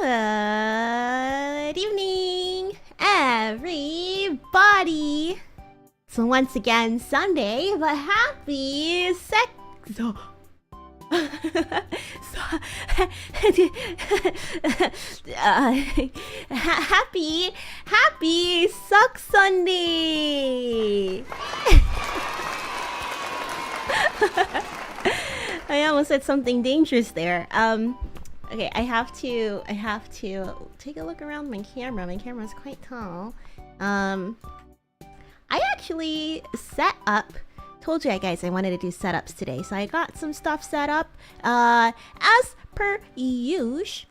Good evening, everybody. So once again, Sunday, but happy happy Suck Sunday. I almost said something dangerous there. Okay, I have to take a look around my camera. My camera's quite tall. I actually set up. Told you guys I wanted to do setups today, so I got some stuff set up. As per usual.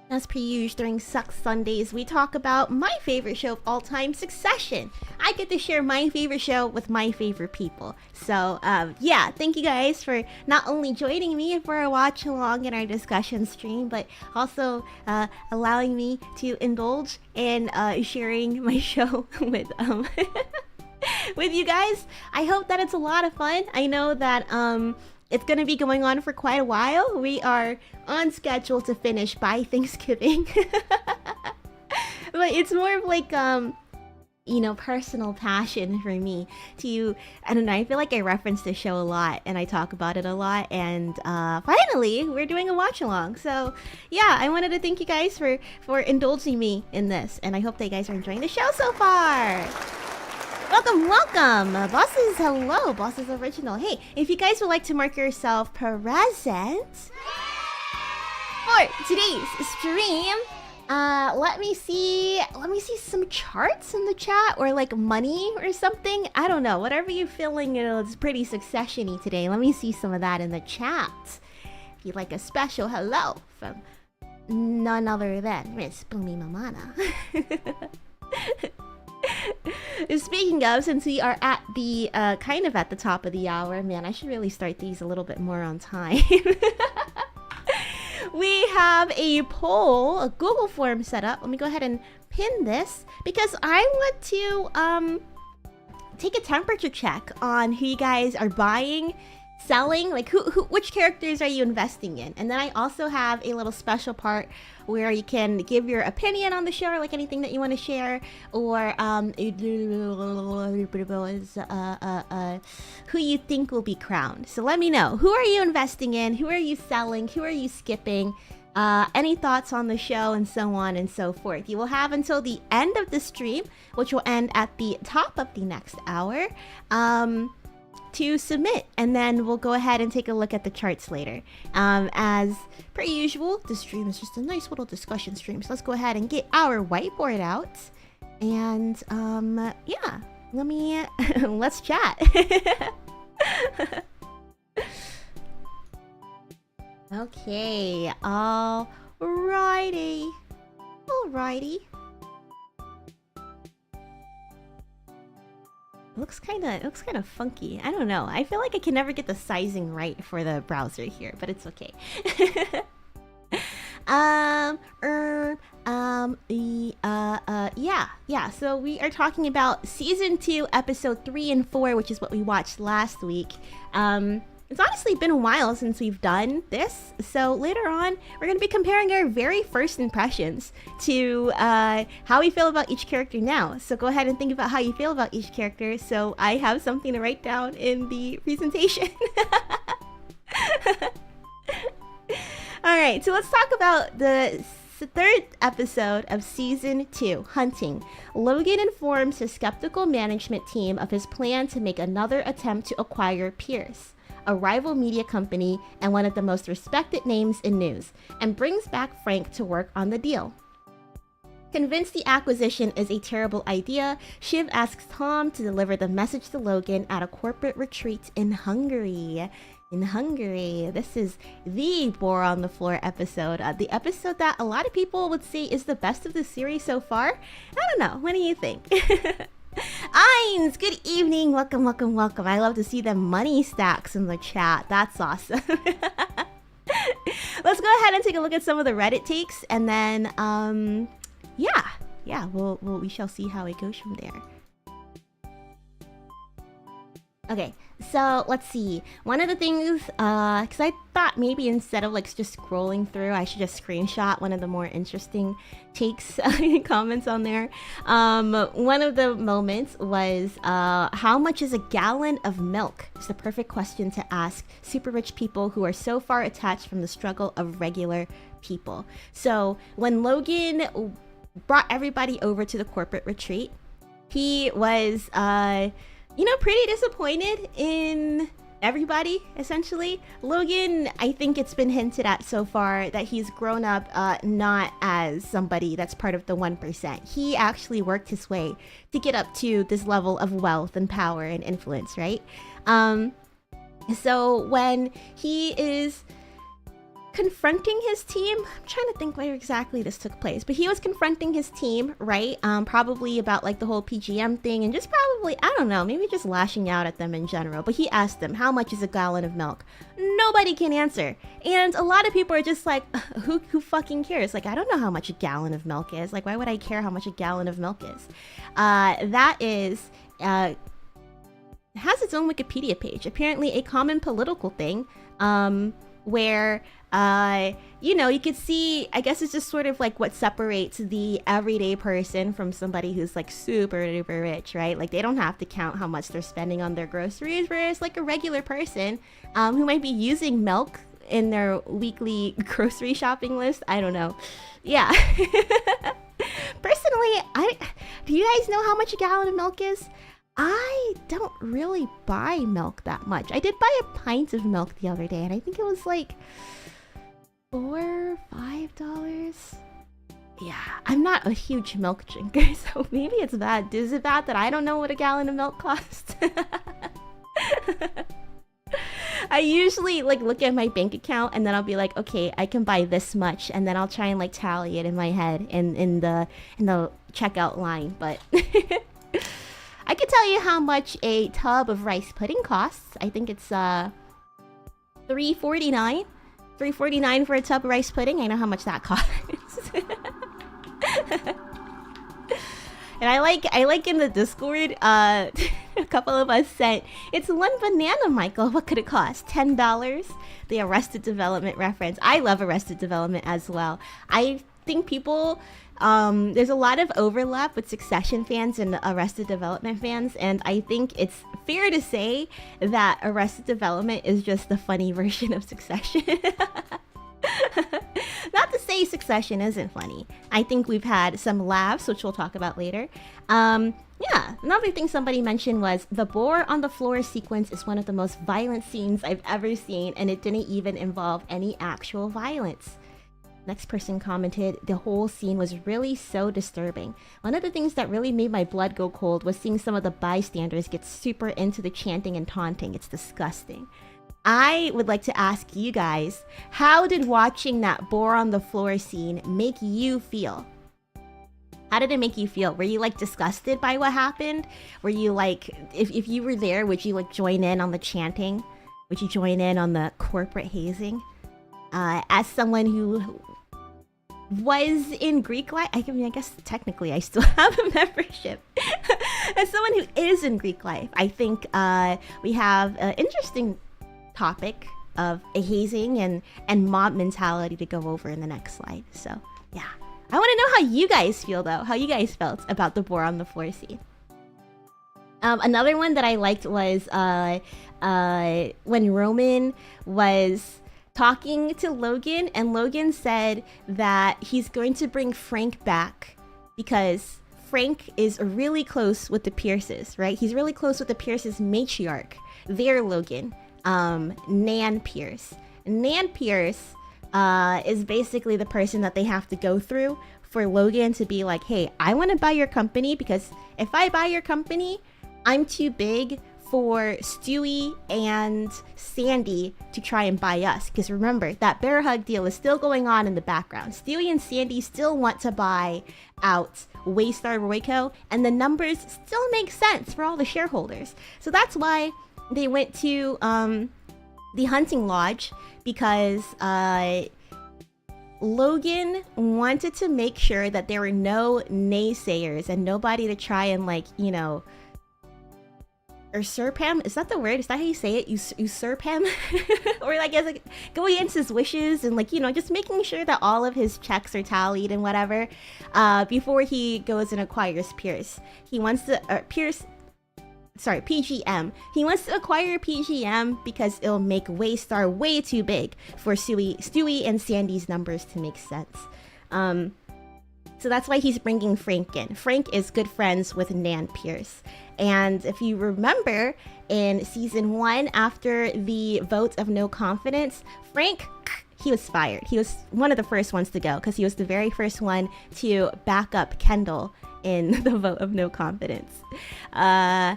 As per usual, during Suck Sundays, we talk about my favorite show of all time, Succession. I get to share my favorite show with my favorite people. So, yeah, thank you guys for not only joining me for a watch along in our discussion stream, but also allowing me to indulge in sharing my show with with you guys. I hope that it's a lot of fun. I know that it's going to be going on for quite a while. We are on schedule to finish by Thanksgiving. But it's more of like, you know, personal passion for me to, I don't know, I feel like I reference the show a lot and I talk about it a lot. And finally, we're doing a watch along. So yeah, I wanted to thank you guys for indulging me in this. And I hope that you guys are enjoying the show so far. Welcome, welcome! Bosses, hello! Bosses Original. Hey, if you guys would like to mark yourself present for today's stream, let me see some charts in the chat, or like money or something. I don't know, whatever you're feeling, it's pretty Succession-y today. Let me see some of that in the chat. If you'd like a special hello from none other than Miss Boomi Mamana. Speaking of, since we are at the kind of at the top of the hour, man, I should really start these a little bit more on time. We have a poll, a Google form set up. Let me go ahead and pin this because I want to take a temperature check on who you guys are buying, selling, like which characters are you investing in. And then I also have a little special part where you can give your opinion on the show, or like anything that you want to share, or who you think will be crowned. So let me know, who are you investing in, who are you selling, who are you skipping, any thoughts on the show, and so on and so forth. You will have until the end of the stream, which will end at the top of the next hour, to submit, and then we'll go ahead and take a look at the charts later. As per usual, this stream is just a nice little discussion stream, so let's go ahead and get our whiteboard out, and yeah, let's chat. Okay, alrighty. Looks kind of funky. I don't know. I feel like I can never get the sizing right for the browser here, but it's okay. Yeah. So we are talking about season 2, episode 3 and 4, which is what we watched last week. It's honestly been a while since we've done this, so later on we're going to be comparing our very first impressions to how we feel about each character now. So go ahead and think about how you feel about each character, so I have something to write down in the presentation. Alright, so let's talk about the third episode of season 2, Hunting. Logan informs his skeptical management team of his plan to make another attempt to acquire Pierce, a rival media company and one of the most respected names in news, and brings back Frank to work on the deal. Convinced the acquisition is a terrible idea, Shiv asks Tom to deliver the message to Logan at a corporate retreat in Hungary. This is the BOAR on the Floor episode. The episode that a lot of people would say is the best of the series so far. I don't know, what do you think? Eins, good evening, welcome. I love to see the money stacks in the chat. That's awesome. Let's go ahead and take a look at some of the Reddit takes, and then yeah, we shall see how it goes from there. Okay, so let's see. One of the things, because I thought maybe instead of like just scrolling through, I should just screenshot one of the more interesting takes comments on there. One of the moments was, how much is a gallon of milk? It's the perfect question to ask super rich people who are so far attached from the struggle of regular people. So when Logan brought everybody over to the corporate retreat, he was, pretty disappointed in everybody, essentially. Logan, I think it's been hinted at so far that he's grown up not as somebody that's part of the 1%. He actually worked his way to get up to this level of wealth and power and influence, right? So when he is confronting his team, I'm trying to think where exactly this took place, but he was confronting his team, right? Probably about like the whole PGM thing and just probably, I don't know, maybe just lashing out at them in general. But he asked them, how much is a gallon of milk? Nobody can answer. And a lot of people are just like, who fucking cares? Like, I don't know how much a gallon of milk is. Like, why would I care how much a gallon of milk is? That is, has its own Wikipedia page. Apparently a common political thing, where you could see, I guess it's just sort of like what separates the everyday person from somebody who's like super duper rich, right? Like they don't have to count how much they're spending on their groceries, whereas like a regular person who might be using milk in their weekly grocery shopping list, I don't know. Yeah. Personally, do you guys know how much a gallon of milk is? I don't really buy milk that much. I did buy a pint of milk the other day, and I think it was like $4, $5. Yeah, I'm not a huge milk drinker, so maybe it's bad. Is it bad that I don't know what a gallon of milk costs? I usually like look at my bank account and then I'll be like, okay, I can buy this much, and then I'll try and like tally it in my head in the checkout line, but I can tell you how much a tub of rice pudding costs. I think it's $3.49. $3.49 for a tub of rice pudding. I know how much that costs. And I like in the Discord, a couple of us sent, it's one banana, Michael. What could it cost? $10? The Arrested Development reference. I love Arrested Development as well. I think people, there's a lot of overlap with Succession fans and Arrested Development fans, and I think it's fair to say that Arrested Development is just the funny version of Succession. Not to say Succession isn't funny. I think we've had some laughs, which we'll talk about later. Yeah, another thing somebody mentioned was the boar on the floor sequence is one of the most violent scenes I've ever seen, and it didn't even involve any actual violence. Next person commented, the whole scene was really so disturbing. One of the things that really made my blood go cold was seeing some of the bystanders get super into the chanting and taunting. It's disgusting. I would like to ask you guys, how did watching that boar on the floor scene make you feel? How did it make you feel? Were you like disgusted by what happened? Were you like, if you were there, would you like join in on the chanting? Would you join in on the corporate hazing? As someone who was in Greek life, I mean, I guess technically I still have a membership. As someone who is in Greek life, I think we have an interesting topic of a hazing and mob mentality to go over in the next slide. So yeah, I want to know how you guys feel though, how you guys felt about the boar on the floor scene. Another one that I liked was when Roman was talking to Logan, and Logan said that he's going to bring Frank back because Frank is really close with the Pierces, right? He's really close with the Pierces matriarch, their Logan, Nan Pierce. Nan Pierce is basically the person that they have to go through for Logan to be like, hey, I want to buy your company because if I buy your company, I'm too big for Stewie and Sandy to try and buy us. Because remember, that bear hug deal is still going on in the background. Stewie and Sandy still want to buy out Waystar Royco, and the numbers still make sense for all the shareholders. So that's why they went to the hunting lodge, because Logan wanted to make sure that there were no naysayers and nobody to try and like, you know, usurp him. Is that the word? Is that how you say it? Usurp him? Or I guess like go against his wishes and like, you know, just making sure that all of his checks are tallied and whatever before he goes and acquires Pierce. He wants to PGM. He wants to acquire PGM because it'll make Waystar way too big for Stewie and Sandy's numbers to make sense. So that's why he's bringing Frank in. Frank is good friends with Nan Pierce. And if you remember, in season 1, after the vote of no confidence, Frank, he was fired. He was one of the first ones to go because he was the very first one to back up Kendall in the vote of no confidence. So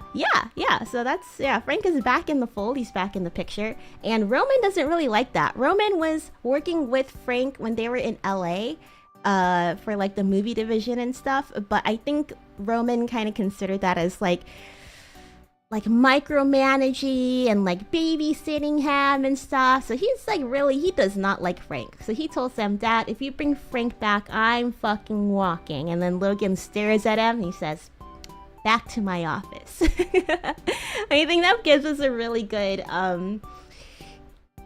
Frank is back in the fold. He's back in the picture. And Roman doesn't really like that. Roman was working with Frank when they were in LA for like the movie division and stuff, but I think Roman kind of considered that as like micromanaging and like babysitting him and stuff. So he's like he does not like Frank. So he told Sam, Dad, if you bring Frank back, I'm fucking walking. And then Logan stares at him and he says, back to my office. I think that gives us a really good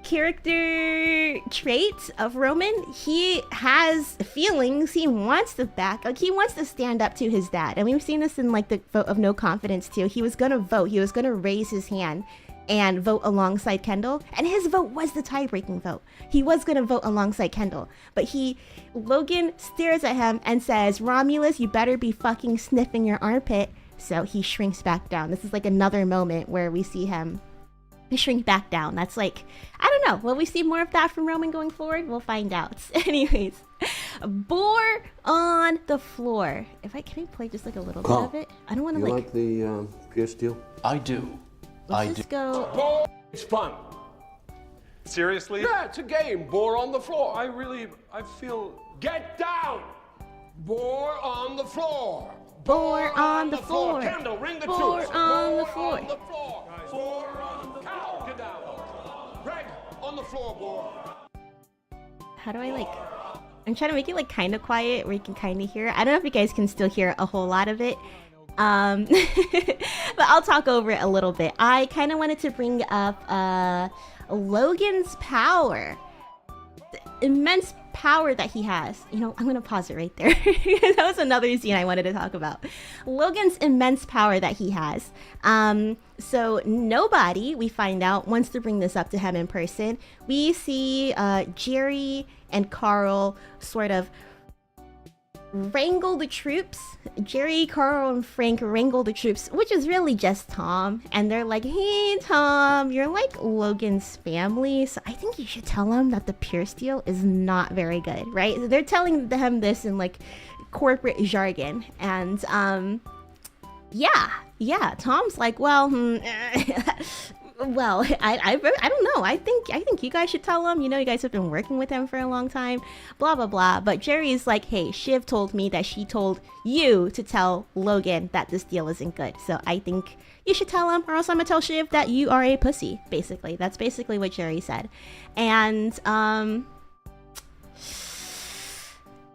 character trait of Roman. He has feelings. He wants to he wants to stand up to his dad, and we've seen this in like the vote of no confidence too. He was gonna vote. He was gonna raise his hand and vote alongside Kendall, and his vote was the tie-breaking vote. He was gonna vote alongside Kendall, but Logan stares at him and says, Romulus, you better be fucking sniffing your armpit. So he shrinks back down. This is like another moment where we see him shrink back down. That's like, I don't know, will we see more of that from Roman going forward? We'll find out. Anyways, BOAR on the floor. Can I play just like a little bit of it? I don't want to like the Pierce deal? I do. Let's just go. BOAR, it's fun. Seriously? Yeah, it's a game. BOAR on the floor. I feel... Get down! BOAR on the floor. BOAR on the floor. Kendall, ring the BOAR troops. on the BOAR floor. on the floor. BOAR on the floor. Get down. Greg, on the floor, BOAR. How do I like... I'm trying to make it like kind of quiet where you can kind of hear it. I don't know if you guys can still hear a whole lot of it. But I'll talk over it a little bit. I kind of wanted to bring up Logan's power. The immense power that he has. You know, I'm gonna pause it right there. That was another scene I wanted to talk about. Logan's immense power that he has. So nobody, we find out, wants to bring this up to him in person. We see Jerry and Carl sort of wrangle the troops. Jerry, Carl, and Frank wrangle the troops, which is really just Tom. And they're like, hey, Tom, you're like Logan's family, so I think you should tell him that the Pierce deal is not very good, right? So they're telling him this in like corporate jargon. And yeah, Tom's like, well, well, I don't know. I think you guys should tell him. You know, you guys have been working with him for a long time. Blah blah blah. But Jerry's like, hey, Shiv told me that she told you to tell Logan that this deal isn't good. So I think you should tell him, or else I'm gonna tell Shiv that you are a pussy. Basically, that's basically what Jerry said. And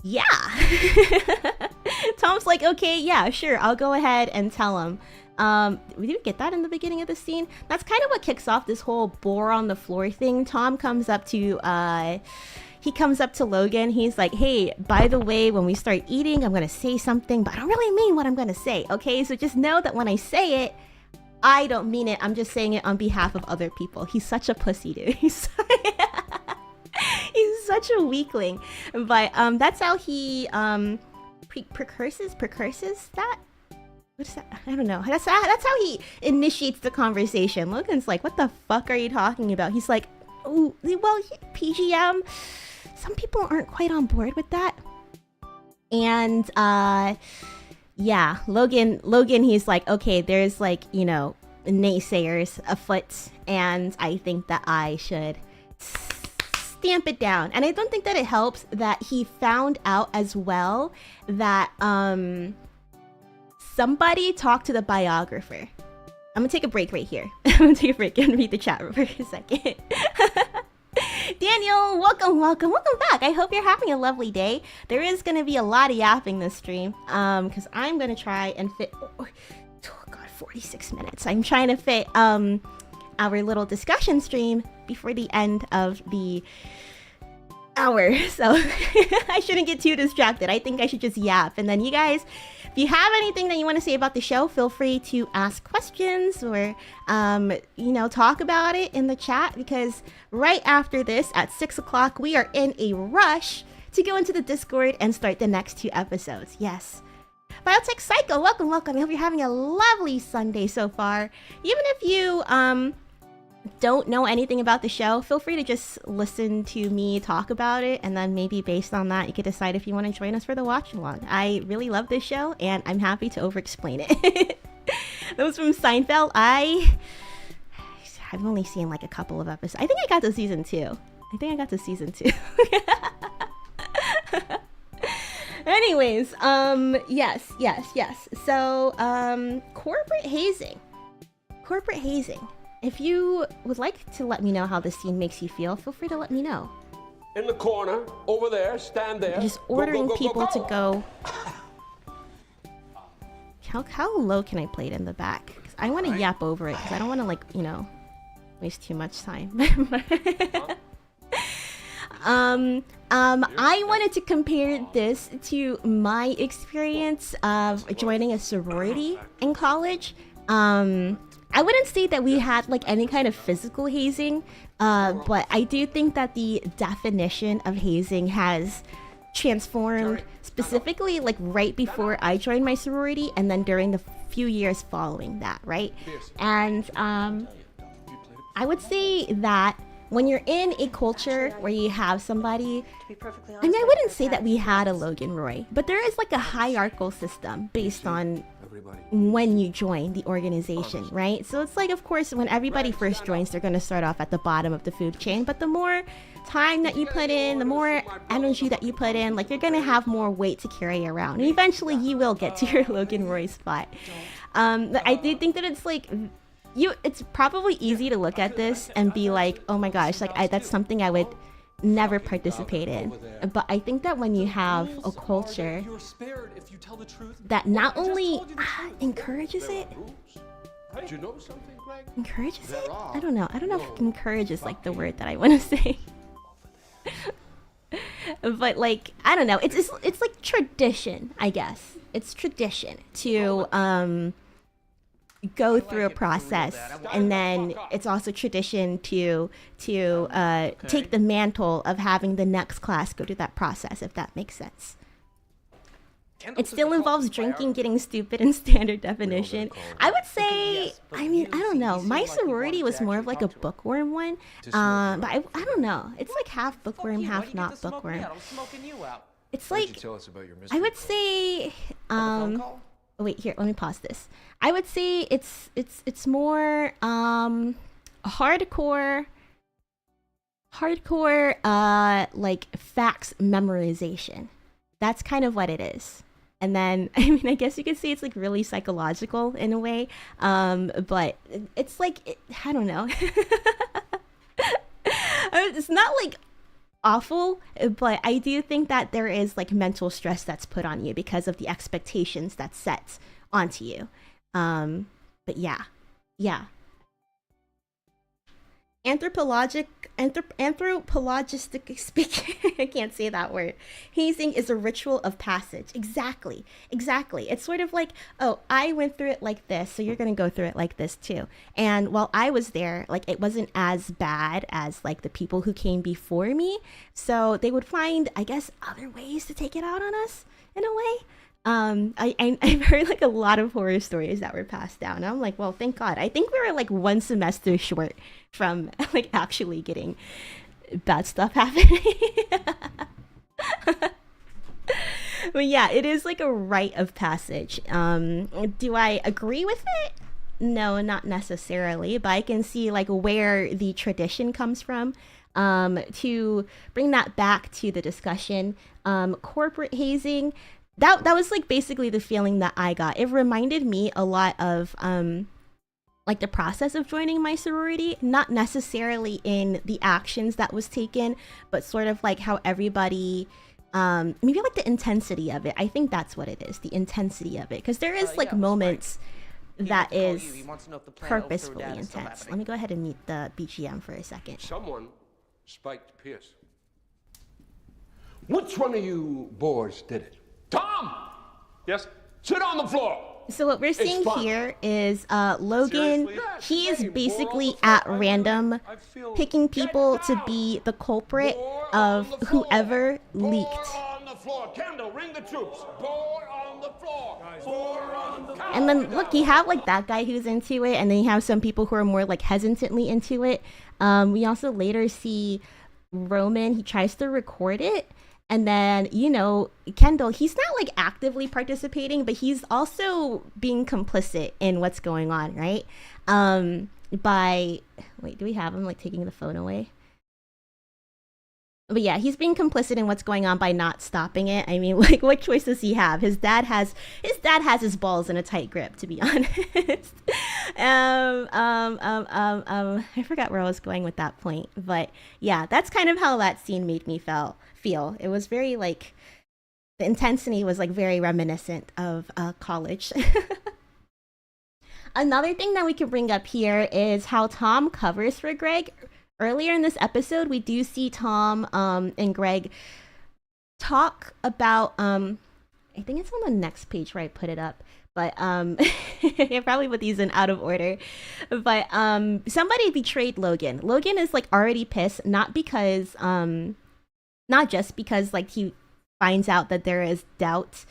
yeah. Tom's like, okay, yeah, sure, I'll go ahead and tell him. We didn't get that in the beginning of the scene. That's kind of what kicks off this whole BOAR on the floor thing. Tom comes up to Logan. He's like, hey, by the way, when we start eating, I'm gonna say something, but I don't really mean what I'm gonna say, okay? So just know that when I say it, I don't mean it. I'm just saying it on behalf of other people. He's such a pussy, dude. He's such a weakling. But that's how he precurses that? What's that? I don't know. That's how he initiates the conversation. Logan's like, what the fuck are you talking about? He's like, oh, well, PGM, some people aren't quite on board with that. And yeah, Logan, he's like, okay, there's like, you know, naysayers afoot, and I think that I should stamp it down. And I don't think that it helps that he found out as well that somebody talked to the biographer. I'm gonna take a break right here. I'm gonna take a break and read the chat for a second. Daniel, welcome back. I hope you're having a lovely day. There is gonna be a lot of yapping this stream, because I'm gonna try and fit. Oh God, 46 minutes. I'm trying to fit our little discussion stream before the end of the hour, so I shouldn't get too distracted. I think I should just yap, and then you guys, if you have anything that you want to say about the show, feel free to ask questions or you know, talk about it in the chat, because right after this at 6 o'clock we are in a rush to go into the Discord and start the next 2 episodes. Yes, Biotech Psycho, welcome. I hope you're having a lovely Sunday so far. Even if you don't know anything about the show, feel free to just listen to me talk about it, and then maybe based on that you can decide if you want to join us for the watch along. I really love this show and I'm happy to over explain it. That was from Seinfeld. I've only seen like a couple of episodes. I think I got to season 2. Anyways, yes. So corporate hazing. If you would like to let me know how this scene makes you feel, feel free to let me know. In the corner, over there, stand there. Just ordering go, people go. to go. How low can I play it in the back? 'Cause I want to yap over it, because I don't want to, like, you know, waste too much time. I wanted to compare this to my experience of joining a sorority in college. I wouldn't say that we had like any kind of physical hazing, but I do think that the definition of hazing has transformed, specifically like right before I joined my sorority and then during the few years following that, right? And I would say that when you're in a culture where you have somebody, I mean, I wouldn't say that we had a Logan Roy, but there is like a hierarchical system based on when you join the organization, right? So it's like, of course, when everybody first joins, they're going to start off at the bottom of the food chain, but the more time that you put in, the more energy that you put in, like, you're going to have more weight to carry around, and eventually you will get to your Logan Roy spot. I do think that it's like, it's probably easy to look at this and be like, oh my gosh, like that's something I would never participate in. But I think that when you have a culture that not only encourages it, I don't know if encourage is like the word that I want to say. But like, I don't know, it's like tradition, I guess. It's tradition to go through a process, and then it's also tradition to take the mantle of having the next class go through that process, if that makes sense. It still involves drinking, getting stupid, and standard definition. I would say, I mean, I don't know, my sorority was more of like a bookworm one, but I don't know, it's like half bookworm, half not bookworm. It's like, I would say, oh, wait, here, let me pause this. I would say it's more hardcore like facts memorization. That's kind of what it is. And then, I mean, I guess you could say it's like really psychological in a way, but it's like, I don't know. It's not like awful, but I do think that there is like mental stress that's put on you because of the expectations that's set onto you. But yeah. Anthropologistic speaking, I can't say that word. Hazing is a ritual of passage. Exactly. It's sort of like, oh, I went through it like this, so you're gonna go through it like this too. And while I was there, like, it wasn't as bad as like the people who came before me, so they would find, I guess, other ways to take it out on us in a way. I've heard like a lot of horror stories that were passed down. I'm like, well, thank God. I think we were like one semester short from like actually getting bad stuff happening. But yeah, it is like a rite of passage. Do I agree with it? No, not necessarily, but I can see like where the tradition comes from. To bring that back to the discussion, corporate hazing, that was like basically the feeling that I got. It reminded me a lot of like the process of joining my sorority, not necessarily in the actions that was taken, but sort of like how everybody, maybe like the intensity of it. I think that's what it is, the intensity of it, because there is like moments that is He wants to know if the plan purposefully L through dad is still intense. happening. Let me go ahead and mute the BGM for a second. Someone spiked Pierce. Which one of you boys did it? Tom! Yes? Sit on the floor! So what we're seeing fun. here is Logan, Seriously? he is Hey, basically boy, at I random I feel picking people to be the culprit Boar of on the floor. whoever Boar leaked. on the floor. Kendall, ring the troops. Boar on the floor. Boar on the floor. And then look, you have like that guy who's into it, and then you have some people who are more like hesitantly into it. We also later see Roman, he tries to record it. And then, you know, Kendall, he's not like actively participating, but he's also being complicit in what's going on, right? Wait, do we have him like taking the phone away? But yeah, he's being complicit in what's going on by not stopping it. I mean, like, what choice does he have? His dad has his balls in a tight grip, to be honest. I forgot where I was going with that point, but yeah, that's kind of how that scene made me feel. It was very like, the intensity was like very reminiscent of college. Another thing that we can bring up here is how Tom covers for Greg. Earlier in this episode, we do see Tom and Greg talk about, I think it's on the next page where I put it up, but I probably put these in out of order. But somebody betrayed Logan. Logan is like already pissed, not just because like he finds out that there is doubt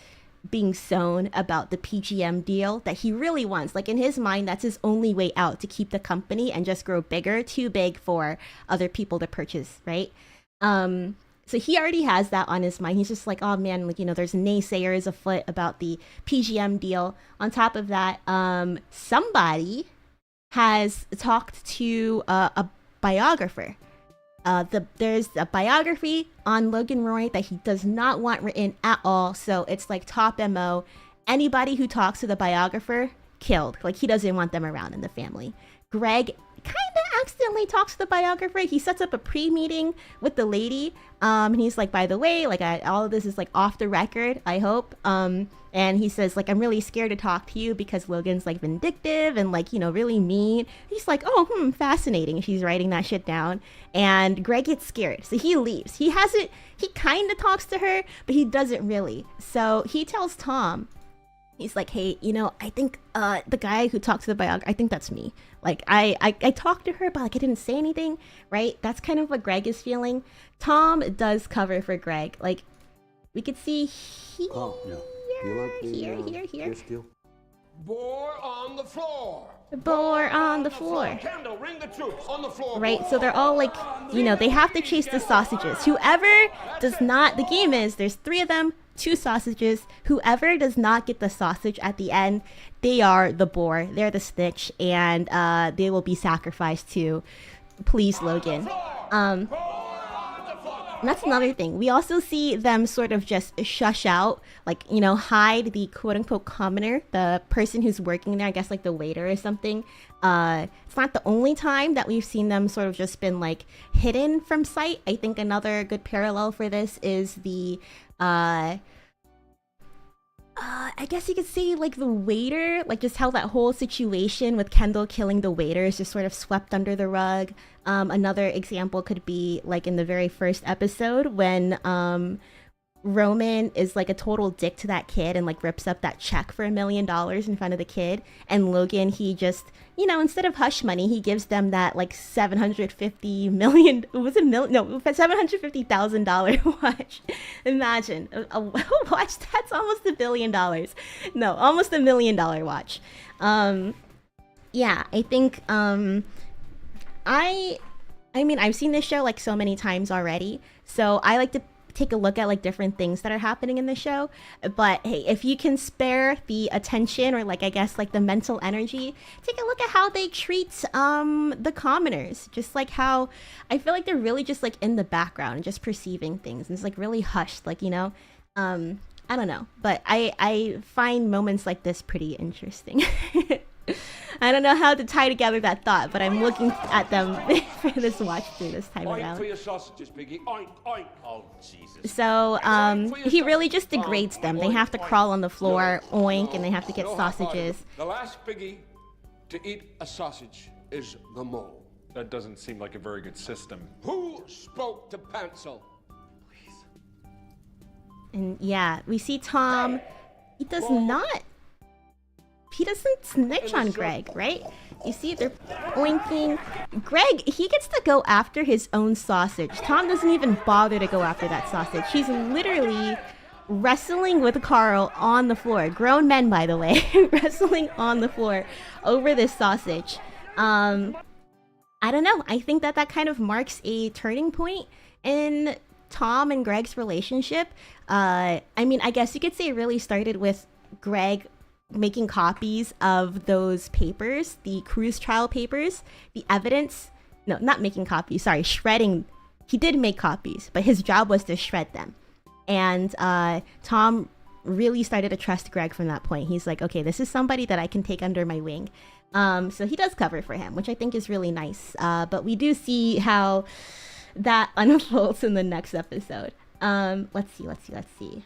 being sown about the PGM deal that he really wants. Like in his mind, that's his only way out to keep the company and just grow bigger, too big for other people to purchase, right? So he already has that on his mind. He's just like, oh man, like, you know, there's naysayers afoot about the PGM deal. On top of that, somebody has talked to a biographer. There's a biography on Logan Roy that he does not want written at all. So it's like top MO. Anybody who talks to the biographer, killed. Like he doesn't want them around in the family. Greg kind of accidentally talks to the biographer. He sets up a pre-meeting with the lady. And he's like, by the way, like all of this is like off the record, I hope. And he says, like, I'm really scared to talk to you because Logan's like vindictive and like, you know, really mean. He's like, oh, fascinating. She's writing that shit down. And Greg gets scared. So he leaves. He kind of talks to her, but he doesn't really. So he tells Tom, he's like, hey, you know, I think the guy who talks to the biographer, I think that's me. Like, I talked to her, but like I didn't say anything, right? That's kind of what Greg is feeling. Tom does cover for Greg. Like, we could see here. Oh, yeah. You like the, here. this deal? Boar on the floor. Boar on the floor. Kendall, ring the troops on the floor. Right, so they're all like, you know, they have to chase the sausages. Whoever does not, the game is, there's 3 of them, 2 sausages. Whoever does not get the sausage at the end, they are the boar. They're the snitch, and they will be sacrificed to please Logan. And that's another thing. We also see them sort of just shush out, like, you know, hide the quote-unquote commoner, the person who's working there, I guess like the waiter or something. It's not the only time that we've seen them sort of just been like hidden from sight. I think another good parallel for this is the I guess you could say like the waiter, like just how that whole situation with Kendall killing the waiter is just sort of swept under the rug. Another example could be like in the very first episode when Roman is like a total dick to that kid and like rips up that check for $1 million in front of the kid, and Logan, he just, you know, instead of hush money, he gives them that like $750,000 watch. Imagine a watch that's almost $1 billion. No, almost $1 million watch. Yeah, I think I mean, I've seen this show like so many times already, so I like to take a look at like different things that are happening in the show. But hey, if you can spare the attention or like I guess like the mental energy, take a look at how they treat the commoners. Just like how I feel like they're really just like in the background and just perceiving things, and it's like really hushed, like, you know. I don't know, but I find moments like this pretty interesting. I don't know how to tie together that thought, but I'm looking at them for this watch through this time Oink around. for your sausages, Piggy. Oink, oink. Oh, Jesus. So, he really just degrades them. They have to crawl on the floor, oink, and they have to get sausages. The last piggy to eat a sausage is the mole. That doesn't seem like a very good system. Who spoke to Pencil? And yeah, we see Tom. He doesn't snitch on Greg, right? You see, they're oinking. Greg, he gets to go after his own sausage. Tom doesn't even bother to go after that sausage. He's literally wrestling with Carl on the floor. Grown men, by the way, wrestling on the floor over this sausage. I don't know. I think that kind of marks a turning point in Tom and Greg's relationship. I mean, I guess you could say it really started with Greg making copies of those papers, the cruise trial papers, the evidence. No, not making copies, sorry, shredding. He did make copies, but his job was to shred them. And Tom really started to trust Greg from that point. He's like, okay, this is somebody that I can take under my wing. So he does cover for him, which I think is really nice. But we do see how that unfolds in the next episode. Let's see.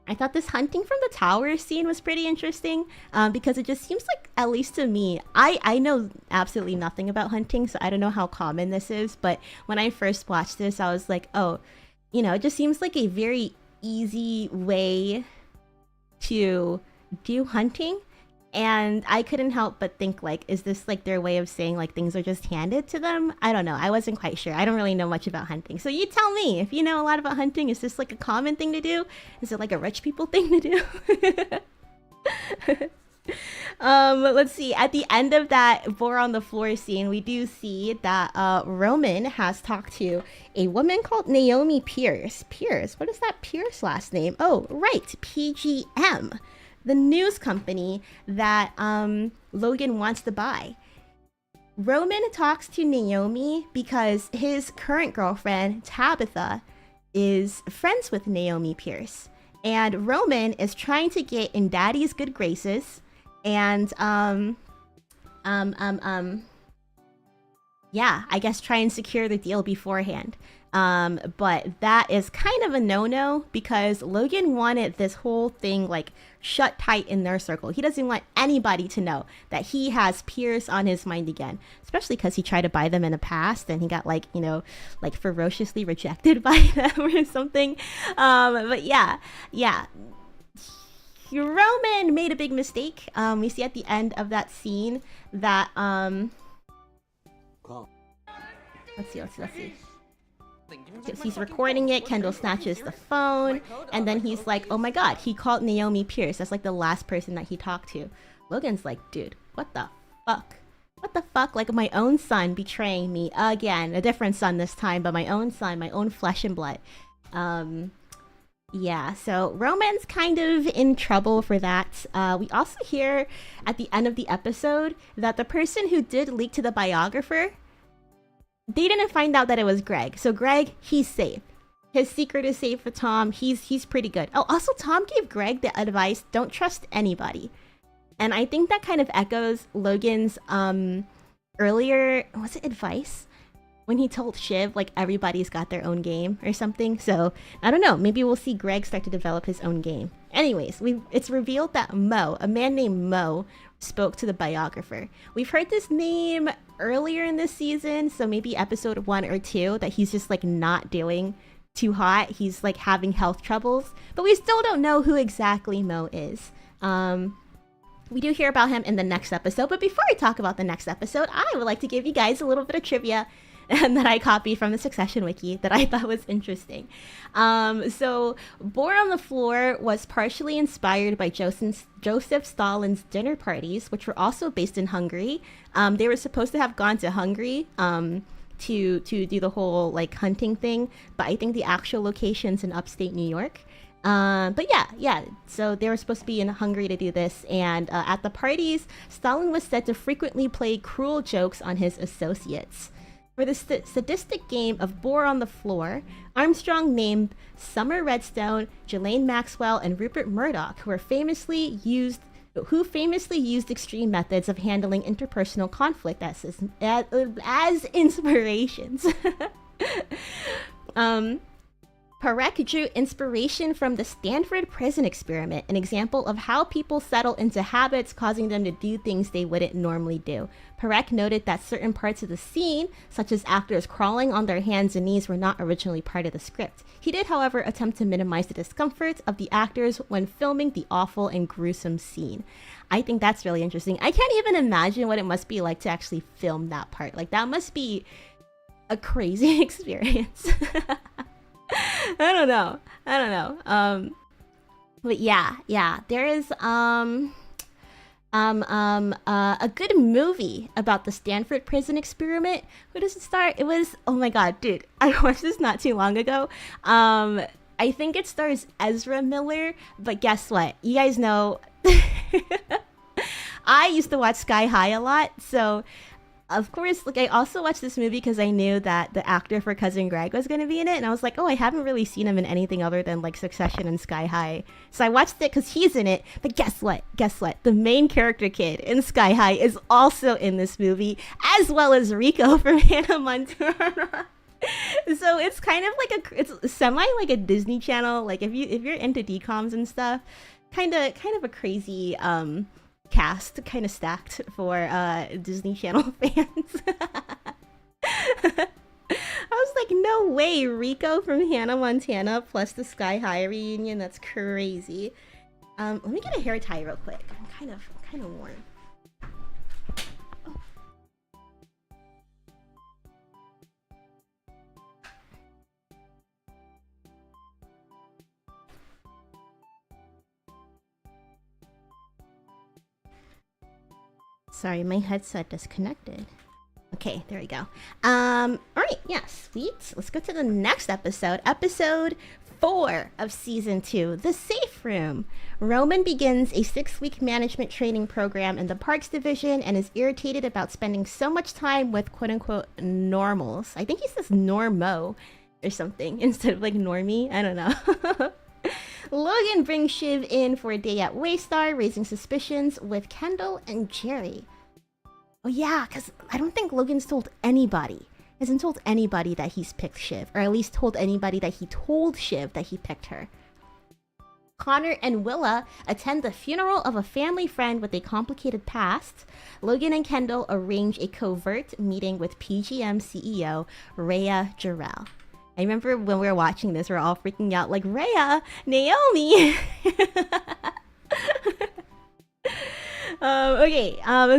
I thought this hunting from the tower scene was pretty interesting, because it just seems like, at least to me, I know absolutely nothing about hunting, so I don't know how common this is, but when I first watched this, I was like, oh, you know, it just seems like a very easy way to do hunting. And I couldn't help but think, like, is this like their way of saying like things are just handed to them? I don't know. I wasn't quite sure. I don't really know much about hunting. So you tell me, if you know a lot about hunting, is this like a common thing to do? Is it like a rich people thing to do? Let's see. At the end of that boar on the floor scene, we do see that Roman has talked to a woman called Naomi Pierce. Pierce? What is that Pierce last name? Oh, right. PGM. The news company that Logan wants to buy. Roman talks to Naomi because his current girlfriend, Tabitha, is friends with Naomi Pierce. And Roman is trying to get in Daddy's good graces and yeah, I guess try and secure the deal beforehand. But that is kind of a no-no because Logan wanted this whole thing like shut tight in their circle. He doesn't want anybody to know that he has Pierce on his mind again, especially because he tried to buy them in the past and he got like, you know, like ferociously rejected by them or something. But yeah. Roman made a big mistake. We see at the end of that scene that, let's see. He's recording it, Kendall snatches the phone, and then he's like, oh my god, he called Naomi Pierce. That's like the last person that he talked to. Logan's like, dude, what the fuck? What the fuck? Like my own son betraying me again. A different son this time, but my own son, my own flesh and blood. Yeah, so Roman's kind of in trouble for that. We also hear at the end of the episode that the person who did leak to the biographer, they didn't find out that it was Greg. So Greg, he's safe. His secret is safe for Tom. He's pretty good. Oh, also Tom gave Greg the advice, don't trust anybody. And I think that kind of echoes Logan's earlier, was it advice? When he told Shiv, like, everybody's got their own game or something. So, I don't know. Maybe we'll see Greg start to develop his own game. Anyways, it's revealed that Mo, a man named Mo, spoke to the biographer. We've heard this name earlier in this season, so maybe episode 1 or 2, that he's just, like, not doing too hot. He's, like, having health troubles. But we still don't know who exactly Mo is. We do hear about him in the next episode. But before I talk about the next episode, I would like to give you guys a little bit of trivia and that I copied from the Succession Wiki that I thought was interesting. So, Boar on the Floor was partially inspired by Joseph Stalin's dinner parties, which were also based in Hungary. They were supposed to have gone to Hungary to do the whole like hunting thing, but I think the actual location's in upstate New York. But yeah, so they were supposed to be in Hungary to do this, and at the parties, Stalin was said to frequently play cruel jokes on his associates. For the sadistic game of Boar on the Floor, Armstrong named Summer Redstone, Ghislaine Maxwell, and Rupert Murdoch, who were famously used who famously used extreme methods of handling interpersonal conflict as inspirations. Parekh drew inspiration from the Stanford prison experiment, an example of how people settle into habits causing them to do things they wouldn't normally do. Parekh noted that certain parts of the scene, such as actors crawling on their hands and knees, were not originally part of the script. He did, however, attempt to minimize the discomfort of the actors when filming the awful and gruesome scene. I think that's really interesting. I can't even imagine what it must be like to actually film that part. Like, that must be a crazy experience. I don't know. But yeah, there is a good movie about the Stanford prison experiment. Who does it start? It was, oh my god, dude, I watched this not too long ago. I think it stars Ezra Miller, but guess what? You guys know I used to watch Sky High a lot, so of course, like, I also watched this movie because I knew that the actor for Cousin Greg was going to be in it, and I was like, oh, I haven't really seen him in anything other than like Succession and Sky High. So I watched it because he's in it, but guess what? The main character kid in Sky High is also in this movie, as well as Rico from Hannah Montana. So it's kind of like it's semi like a Disney Channel, like if you're into DComs and stuff, kind of a crazy cast, kind of stacked for Disney Channel fans. I was like, no way, Rico from Hannah Montana plus the Sky High reunion. That's crazy. Let me get a hair tie real quick. I'm kind of warm. Sorry, my headset disconnected. Okay, there we go. Alright, yeah, sweet. Let's go to the next episode. Episode 4 of Season 2, The Safe Room. Roman begins a 6-week management training program in the Parks Division and is irritated about spending so much time with quote-unquote normals. I think he says normo or something instead of like normie. I don't know. Logan brings Shiv in for a day at Waystar, raising suspicions with Kendall and Jerry. Oh yeah, because I don't think Logan's told anybody. Hasn't told anybody that he's picked Shiv, or at least told anybody that he told Shiv that he picked her. Connor and Willa attend the funeral of a family friend with a complicated past. Logan and Kendall arrange a covert meeting with PGM CEO Reiya Jarrell. I remember when we were watching this, we were all freaking out like, Reiya, Naomi!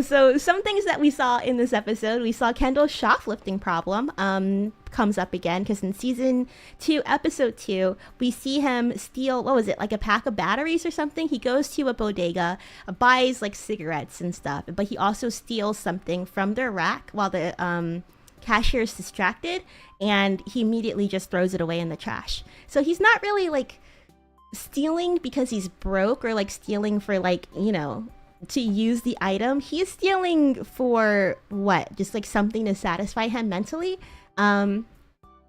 So some things that we saw in this episode, we saw Kendall's shoplifting problem comes up again, because in Season 2, Episode 2, we see him steal, what was it, like a pack of batteries or something? He goes to a bodega, buys like cigarettes and stuff, but he also steals something from their rack while the cashier is distracted, and he immediately just throws it away in the trash. So he's not really like stealing because he's broke, or like stealing for like, you know, to use the item. He's stealing for what? Just like something to satisfy him mentally.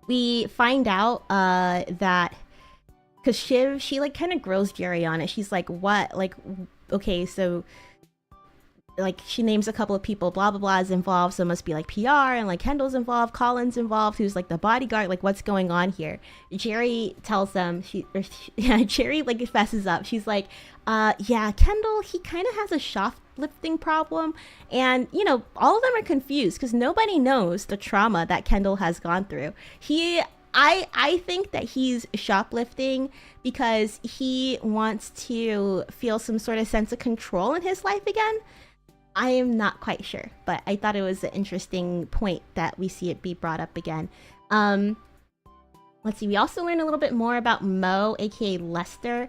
We find out that because Shiv, she like kind of grills Jerry on it. She's like, what? Like, okay, so like she names a couple of people, blah blah blah is involved, so it must be like PR, and like Kendall's involved, Colin's involved, who's like the bodyguard, like what's going on here? Jerry tells them, Jerry like fesses up. She's like, yeah, Kendall, he kind of has a shoplifting problem, and you know, all of them are confused because nobody knows the trauma that Kendall has gone through. I think that he's shoplifting because he wants to feel some sort of sense of control in his life again. I am not quite sure, but I thought it was an interesting point that we see it be brought up again. Let's see, we also learned a little bit more about Mo, aka Lester.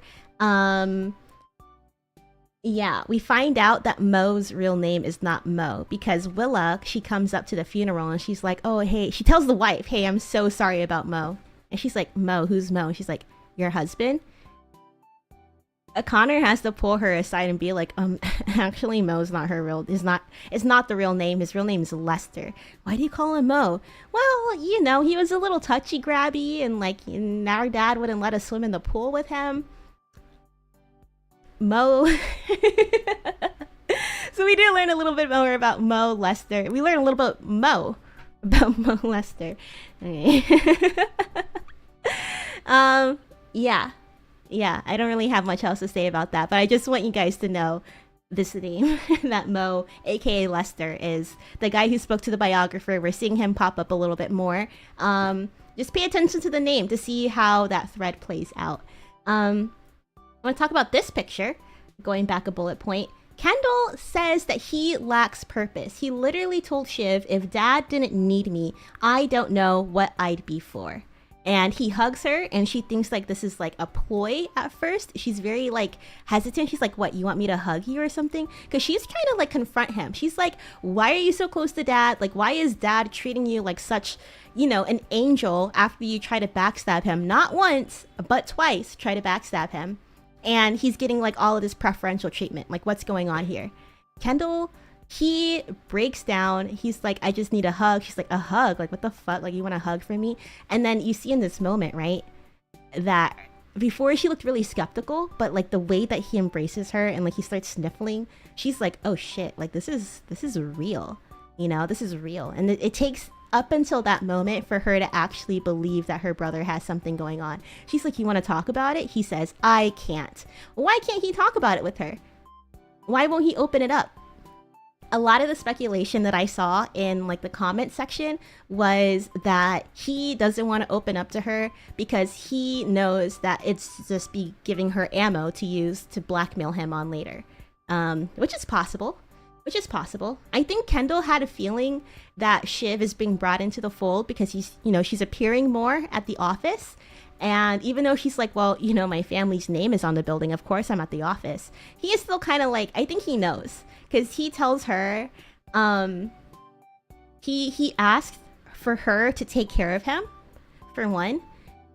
Yeah, we find out that Mo's real name is not Mo, because Willa, she comes up to the funeral and she's like, oh, hey, she tells the wife, hey, I'm so sorry about Mo. And she's like, Mo, who's Mo? And she's like, your husband? Connor has to pull her aside and be like, actually Mo's not her real, it's not the real name. His real name is Lester. Why do you call him Mo? Well, you know, he was a little touchy grabby, and like our dad wouldn't let us swim in the pool with him. Mo. So we did learn a little bit more about Mo Lester. We learned a little bit about Mo Lester. Okay. Yeah. I don't really have much else to say about that, but I just want you guys to know this name that Mo, aka Lester, is the guy who spoke to the biographer. We're seeing him pop up a little bit more. Just pay attention to the name to see how that thread plays out. I want to talk about this picture. Going back a bullet point. Kendall says that he lacks purpose. He literally told Shiv, if dad didn't need me, I don't know what I'd be for. And he hugs her and she thinks like this is like a ploy at first. She's very like hesitant. She's like, what, you want me to hug you or something? Because she's trying to like confront him. She's like, why are you so close to dad? Like, why is dad treating you like such, you know, an angel after you try to backstab him? Not once, but twice try to backstab him. And he's getting like all of this preferential treatment. Like, what's going on here? Kendall, he breaks down. He's like, I just need a hug. She's like, a hug? Like, what the fuck? Like, you want a hug from me? And then you see in this moment, right, that before she looked really skeptical, but like the way that he embraces her and like he starts sniffling, she's like, oh shit, like this is real. You know, this is real. And it takes up until that moment for her to actually believe that her brother has something going on. She's like, you want to talk about it? He says, I can't. Why can't he talk about it with her? Why won't he open it up? A lot of the speculation that I saw in like the comment section was that he doesn't want to open up to her because he knows that it's just be giving her ammo to use to blackmail him on later. Which is possible. I think Kendall had a feeling that Shiv is being brought into the fold because she's appearing more at the office. And even though she's like, well, you know, my family's name is on the building, of course I'm at the office. He is still kind of like, I think he knows. Because he tells her, he asked for her to take care of him, for one.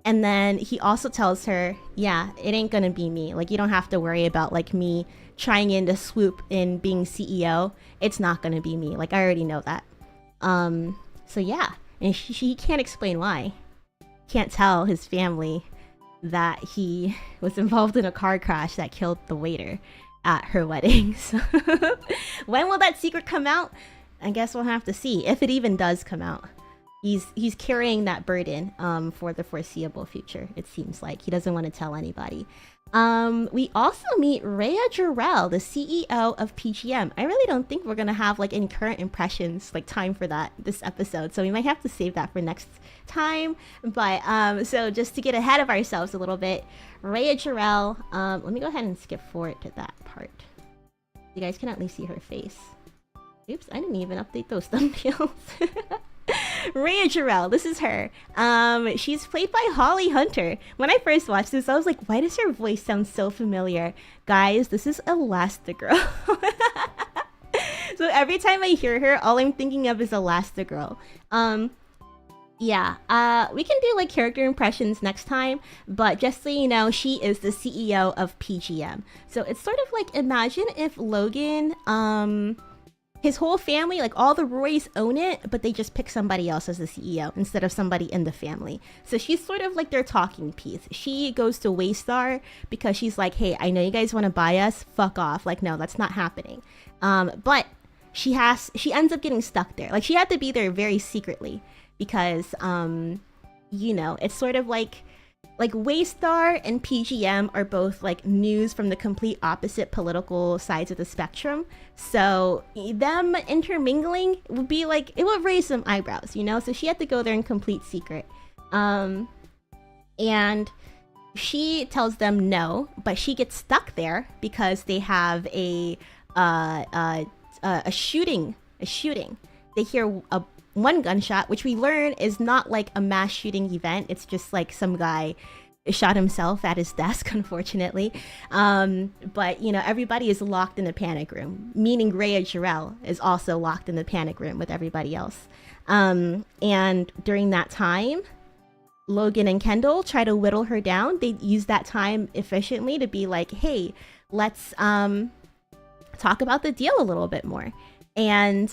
And then he also tells her, yeah, it ain't gonna be me. Like, you don't have to worry about like me trying in to swoop in being CEO. It's not gonna be me. Like, I already know that. So yeah, and she can't explain why. Can't tell his family that he was involved in a car crash that killed the waiter at her wedding. So when will that secret come out? I guess we'll have to see, if it even does come out. He's carrying that burden for the foreseeable future. It seems like he doesn't want to tell anybody. We also meet Reiya Jarrell, the CEO of PGM. I really don't think we're gonna have like any current impressions, like time for that this episode, so we might have to save that for next time. But so just to get ahead of ourselves a little bit, Reiya Jarrell, let me go ahead and skip forward to that part. You guys can at least see her face. Oops, I didn't even update those thumbnails. Reiya Jarrell, this is her. She's played by Holly Hunter. When I first watched this, I was like, why does her voice sound so familiar? Guys, this is Elastigirl. So every time I hear her, all I'm thinking of is Elastigirl. Yeah, we can do like character impressions next time, but just so you know, she is the CEO of PGM. So it's sort of like, imagine if Logan, his whole family, like all the Roys own it, but they just pick somebody else as the CEO instead of somebody in the family. So she's sort of like their talking piece. She goes to Waystar because she's like, hey, I know you guys want to buy us, fuck off. Like, no, that's not happening. But she ends up getting stuck there. Like, she had to be there very secretly because, you know, it's sort of like Waystar and PGM are both like news from the complete opposite political sides of the spectrum. So them intermingling would be like, it would raise some eyebrows, you know? So she had to go there in complete secret. And she tells them no, but she gets stuck there because they have a shooting. They hear one gunshot, which we learn is not like a mass shooting event. It's just like some guy shot himself at his desk, unfortunately. But, you know, everybody is locked in the panic room, meaning Reiya Jarrell is also locked in the panic room with everybody else. And during that time, Logan and Kendall try to whittle her down. They use that time efficiently to be like, hey, let's talk about the deal a little bit more. and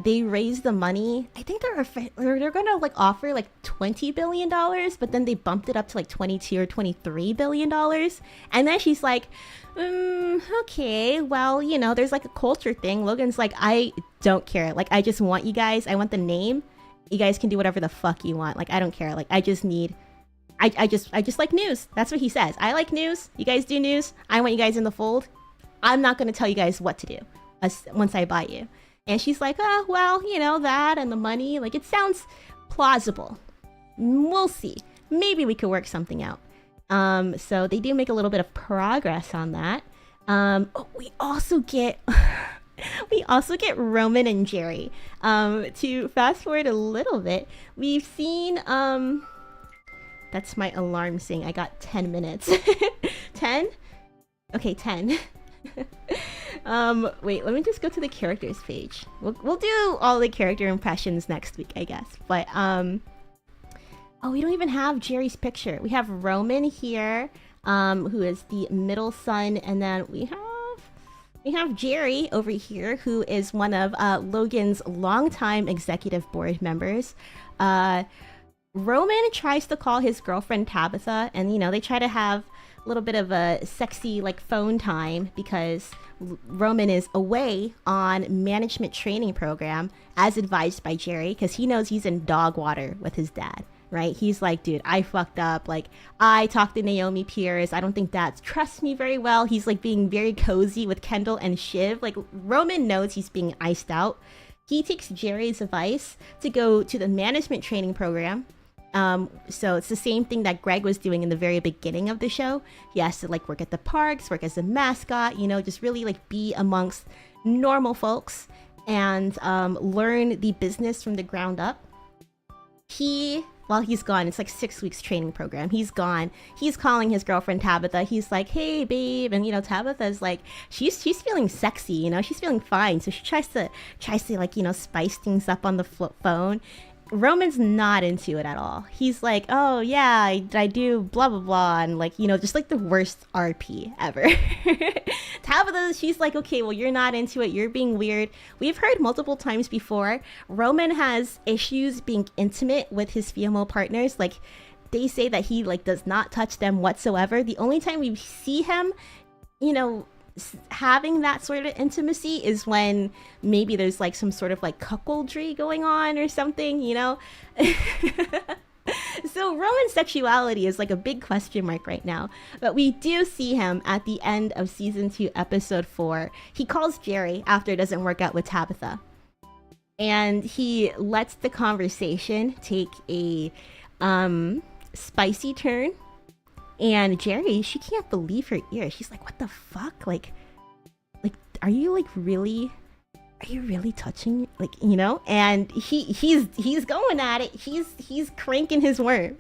they raised the money. I think they're gonna like offer like $20 billion, but then they bumped it up to like 22 or 23 billion dollars. And then she's like, okay, well, you know, there's like a culture thing. Logan's like, I don't care. Like, I just want you guys. I want the name. You guys can do whatever the fuck you want. Like, I don't care. Like, I just like news. That's what he says. I like news. You guys do news. I want you guys in the fold. I'm not gonna tell you guys what to do once I buy you. And she's like, oh, well, you know, that and the money, like, it sounds plausible. We'll see. Maybe we could work something out. So they do make a little bit of progress on that. We also get Roman and Jerry. To fast forward a little bit, we've seen, that's my alarm saying I got 10 minutes. 10? Okay, 10. Wait, let me just go to the characters page. We'll do all the character impressions next week, I guess. But oh, we don't even have Jerry's picture. We have Roman here, who is the middle son, and then we have Jerry over here, who is one of Logan's longtime executive board members. Roman tries to call his girlfriend Tabitha, and you know, they try to have a little bit of a sexy like phone time because Roman is away on management training program as advised by Jerry, because he knows he's in dog water with his dad, right? He's like, dude, I fucked up. Like, I talked to Naomi Pierce. I don't think Dad trusts me very well. He's like being very cozy with Kendall and Shiv. Like, Roman knows he's being iced out. He takes Jerry's advice to go to the management training program. So it's the same thing that Greg was doing in the very beginning of the show. He has to like work at the parks, work as a mascot, you know, just really like be amongst normal folks and learn the business from the ground up. While he's gone, it's like 6 weeks training program. He's gone. He's calling his girlfriend Tabitha. He's like, hey, babe. And, you know, Tabitha's like, she's feeling sexy, you know, she's feeling fine. So she tries to like, you know, spice things up on the phone. Roman's not into it at all. He's like, oh yeah, I do blah blah blah, and like, you know, just like the worst RP ever. Tabitha, she's like, okay, well, you're not into it, you're being weird. We've heard multiple times before, Roman has issues being intimate with his female partners. Like, they say that he like does not touch them whatsoever. The only time we see him, you know, having that sort of intimacy is when maybe there's like some sort of like cuckoldry going on or something, you know. So Roman's sexuality is like a big question mark right now, but we do see him at the end of season 2 episode 4. He calls Jerry after it doesn't work out with Tabitha, and he lets the conversation take a spicy turn. And Jerry, she can't believe her ears. She's like, what the fuck? Like, are you really touching, like, you know? And he's going at it. He's cranking his worm.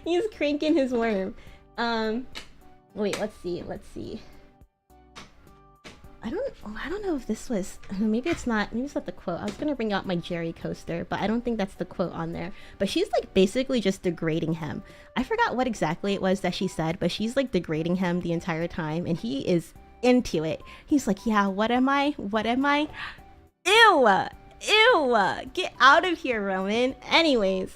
He's cranking his worm. Wait, let's see. I don't know if this was, maybe it's not the quote. I was gonna bring out my Jerry coaster, but I don't think that's the quote on there. But she's like basically just degrading him. I forgot what exactly it was that she said, but she's like degrading him the entire time, and he is into it. He's like, yeah, what am I? Ew, get out of here, Roman. Anyways.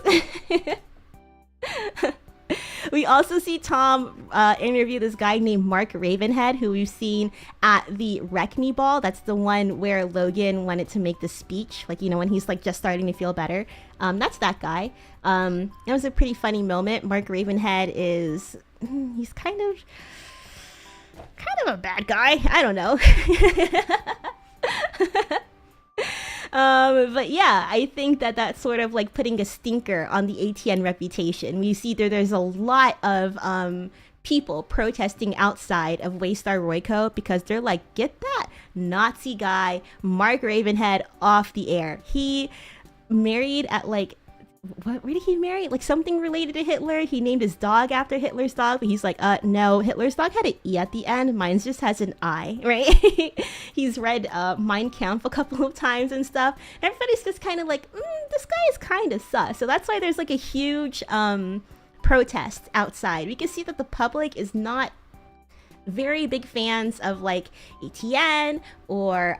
We also see Tom interview this guy named Mark Ravenhead, who we've seen at the Wreck-Me Ball. That's the one where Logan wanted to make the speech, like, you know, when he's like just starting to feel better. That's that guy. It was a pretty funny moment. Mark Ravenhead he's kind of a bad guy. I don't know. But yeah, I think that's sort of like putting a stinker on the ATN reputation. We see there's a lot of people protesting outside of Waystar Royco because they're like, get that Nazi guy Mark Ravenhead off the air. He married at like, where did he marry? Like something related to Hitler. He named his dog after Hitler's dog, but he's like, no, Hitler's dog had an E at the end. Mine just has an I, right? He's read Mein Kampf a couple of times and stuff. Everybody's just kind of like, this guy is kind of sus. So that's why there's like a huge protest outside. We can see that the public is not very big fans of like ATN or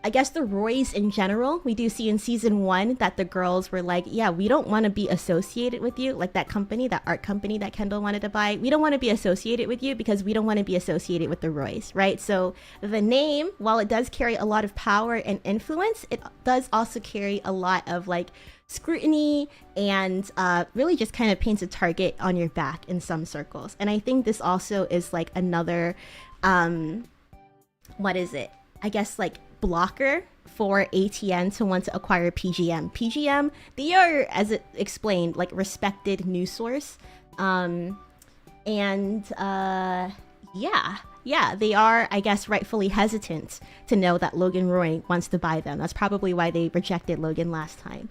I guess the Roys in general. We do see in season 1 that the girls were like, yeah, we don't want to be associated with you. Like that company, that art company that Kendall wanted to buy. We don't want to be associated with you because we don't want to be associated with the Roys, right? So the name, while it does carry a lot of power and influence, it does also carry a lot of like scrutiny and really just kind of paints a target on your back in some circles. And I think this also is like another, what is it? I guess like blocker for ATN to want to acquire PGM. PGM, they are, as it explained, like respected news source. Yeah, they are, I guess, rightfully hesitant to know that Logan Roy wants to buy them. That's probably why they rejected Logan last time.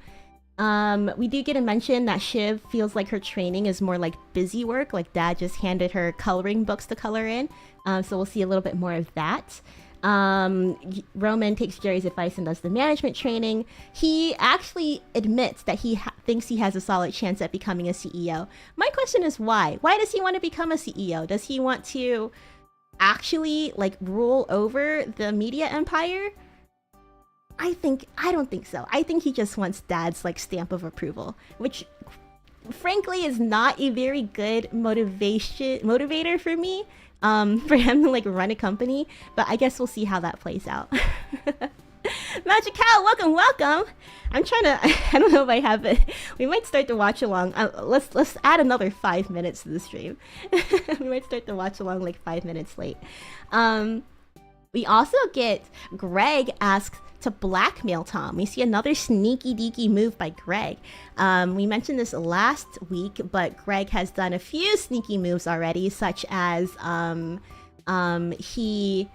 We do get a mention that Shiv feels like her training is more like busy work, like dad just handed her coloring books to color in. So we'll see a little bit more of that. Roman takes Jerry's advice and does the management training. He actually admits that he thinks he has a solid chance at becoming a CEO. My question is why? Why does he want to become a CEO? Does he want to actually like rule over the media empire? I don't think so. I think he just wants dad's like stamp of approval, which frankly is not a very good motivator for me. For him to like run a company, but I guess we'll see how that plays out. Magic Cow, welcome. I'm trying to, I don't know if I have it. We might start to watch along. Let's add another 5 minutes to the stream. We might start to watch along like 5 minutes late. We also get Greg asked to blackmail Tom. We see another sneaky deaky move by Greg. We mentioned this last week, but Greg has done a few sneaky moves already, such as he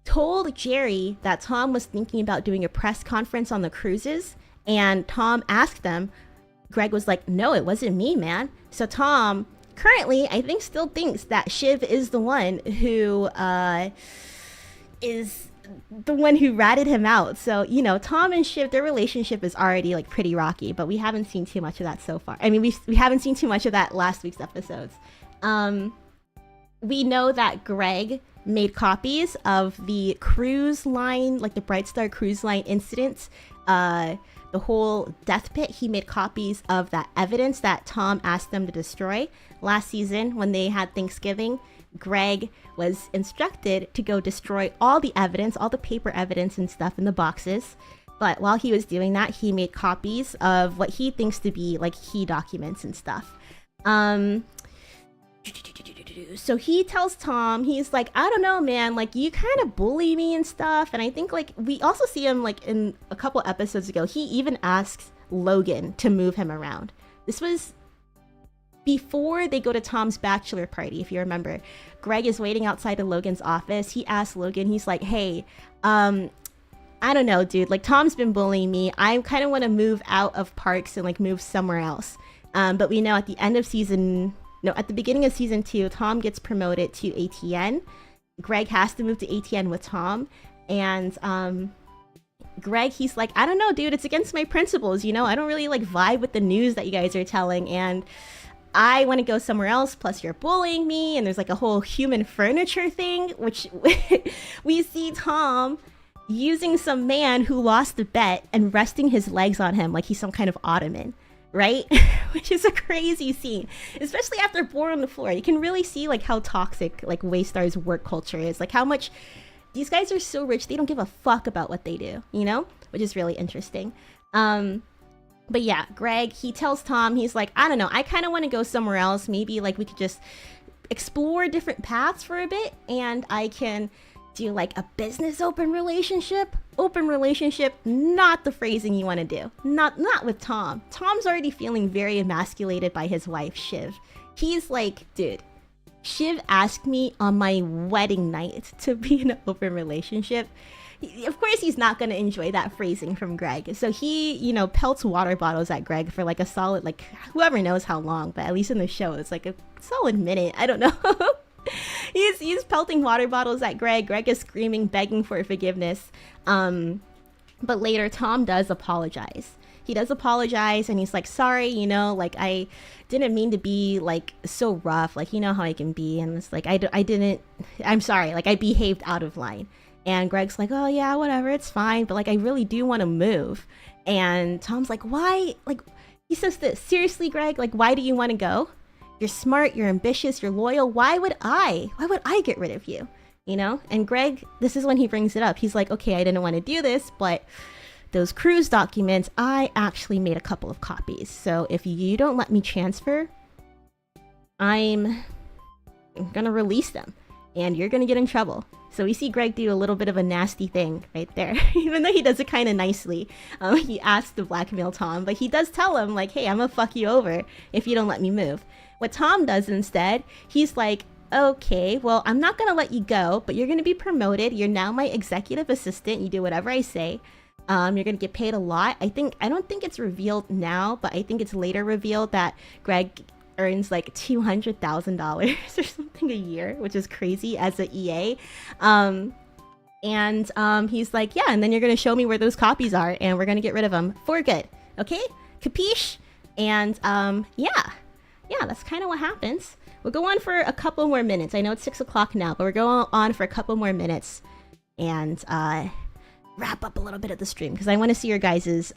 told Jerry that Tom was thinking about doing a press conference on the cruises, and Tom asked them. Greg was like, no, it wasn't me, man. So Tom currently, I think, still thinks that Shiv is the one who ratted him out. So, you know, Tom and Shiv, their relationship is already like pretty rocky, but we haven't seen too much of that so far. I mean, we haven't seen too much of that last week's episodes. We know that Greg made copies of the cruise line, like the Bright Star cruise line incident, the whole death pit. He made copies of that evidence that Tom asked them to destroy last season when they had Thanksgiving. Greg was instructed to go destroy all the evidence, all the paper evidence and stuff in the boxes. But while he was doing that, he made copies of what he thinks to be like key documents and stuff. So he tells Tom, he's like, I don't know, man, like you kind of bully me and stuff. And I think like we also see him like in a couple episodes ago, he even asks Logan to move him around. This was before they go to Tom's bachelor party, if you remember. Greg is waiting outside of Logan's office. He asks Logan, he's like, hey, I don't know, dude, like Tom's been bullying me. I kind of want to move out of parks and like move somewhere else. But we know at the beginning of season 2, Tom gets promoted to ATN. Greg has to move to ATN with Tom. And Greg, he's like, I don't know, dude, it's against my principles, you know? I don't really like vibe with the news that you guys are telling, and I want to go somewhere else, plus you're bullying me. And there's like a whole human furniture thing, which we see Tom using some man who lost the bet and resting his legs on him like he's some kind of ottoman, right? Which is a crazy scene, especially after BOAR on the floor. You can really see like how toxic like Waystar's work culture is, like how much these guys are so rich they don't give a fuck about what they do, you know, which is really interesting. But yeah, Greg, he tells Tom, he's like, I don't know, I kind of want to go somewhere else. Maybe like we could just explore different paths for a bit, and I can do like a business open relationship, not the phrasing you want to do. Not with Tom. Tom's already feeling very emasculated by his wife, Shiv. He's like, dude, Shiv asked me on my wedding night to be in an open relationship. Of course he's not going to enjoy that phrasing from Greg. So he, you know, pelts water bottles at Greg for like a solid, like, whoever knows how long, but at least in the show, it's like a solid minute. I don't know. He's pelting water bottles at Greg. Greg is screaming, begging for forgiveness. But later, Tom does apologize. he does apologize, and he's like, sorry, you know, like I didn't mean to be like so rough, like you know how I can be, and it's like I'm sorry, like I behaved out of line. And Greg's like, oh yeah, whatever, it's fine, but like I really do want to move. And Tom's like, why? Like he says this, seriously, Greg, like why do you want to go? You're smart, you're ambitious, you're loyal. Why would I get rid of you? You know? And Greg, this is when he brings it up. He's like, okay, I didn't want to do this, but those cruise documents, I actually made a couple of copies. So if you don't let me transfer, I'm gonna release them and you're gonna get in trouble. So we see Greg do a little bit of a nasty thing right there. Even though he does it kind of nicely. He asks to blackmail Tom, but he does tell him like, hey, I'm gonna fuck you over if you don't let me move. What Tom does instead, he's like, okay, well, I'm not gonna let you go, but you're gonna be promoted. You're now my executive assistant. You do whatever I say. You're gonna get paid a lot. I don't think it's revealed now, but I think it's later revealed that Greg earns like $200,000 or something a year, which is crazy as a EA. He's like, yeah, and then you're gonna show me where those copies are, and we're gonna get rid of them for good. Okay, capiche? And yeah, that's kind of what happens. We'll go on for a couple more minutes. I know it's 6 o'clock now, but we're going on for a couple more minutes and wrap up a little bit of the stream because I want to see your guys'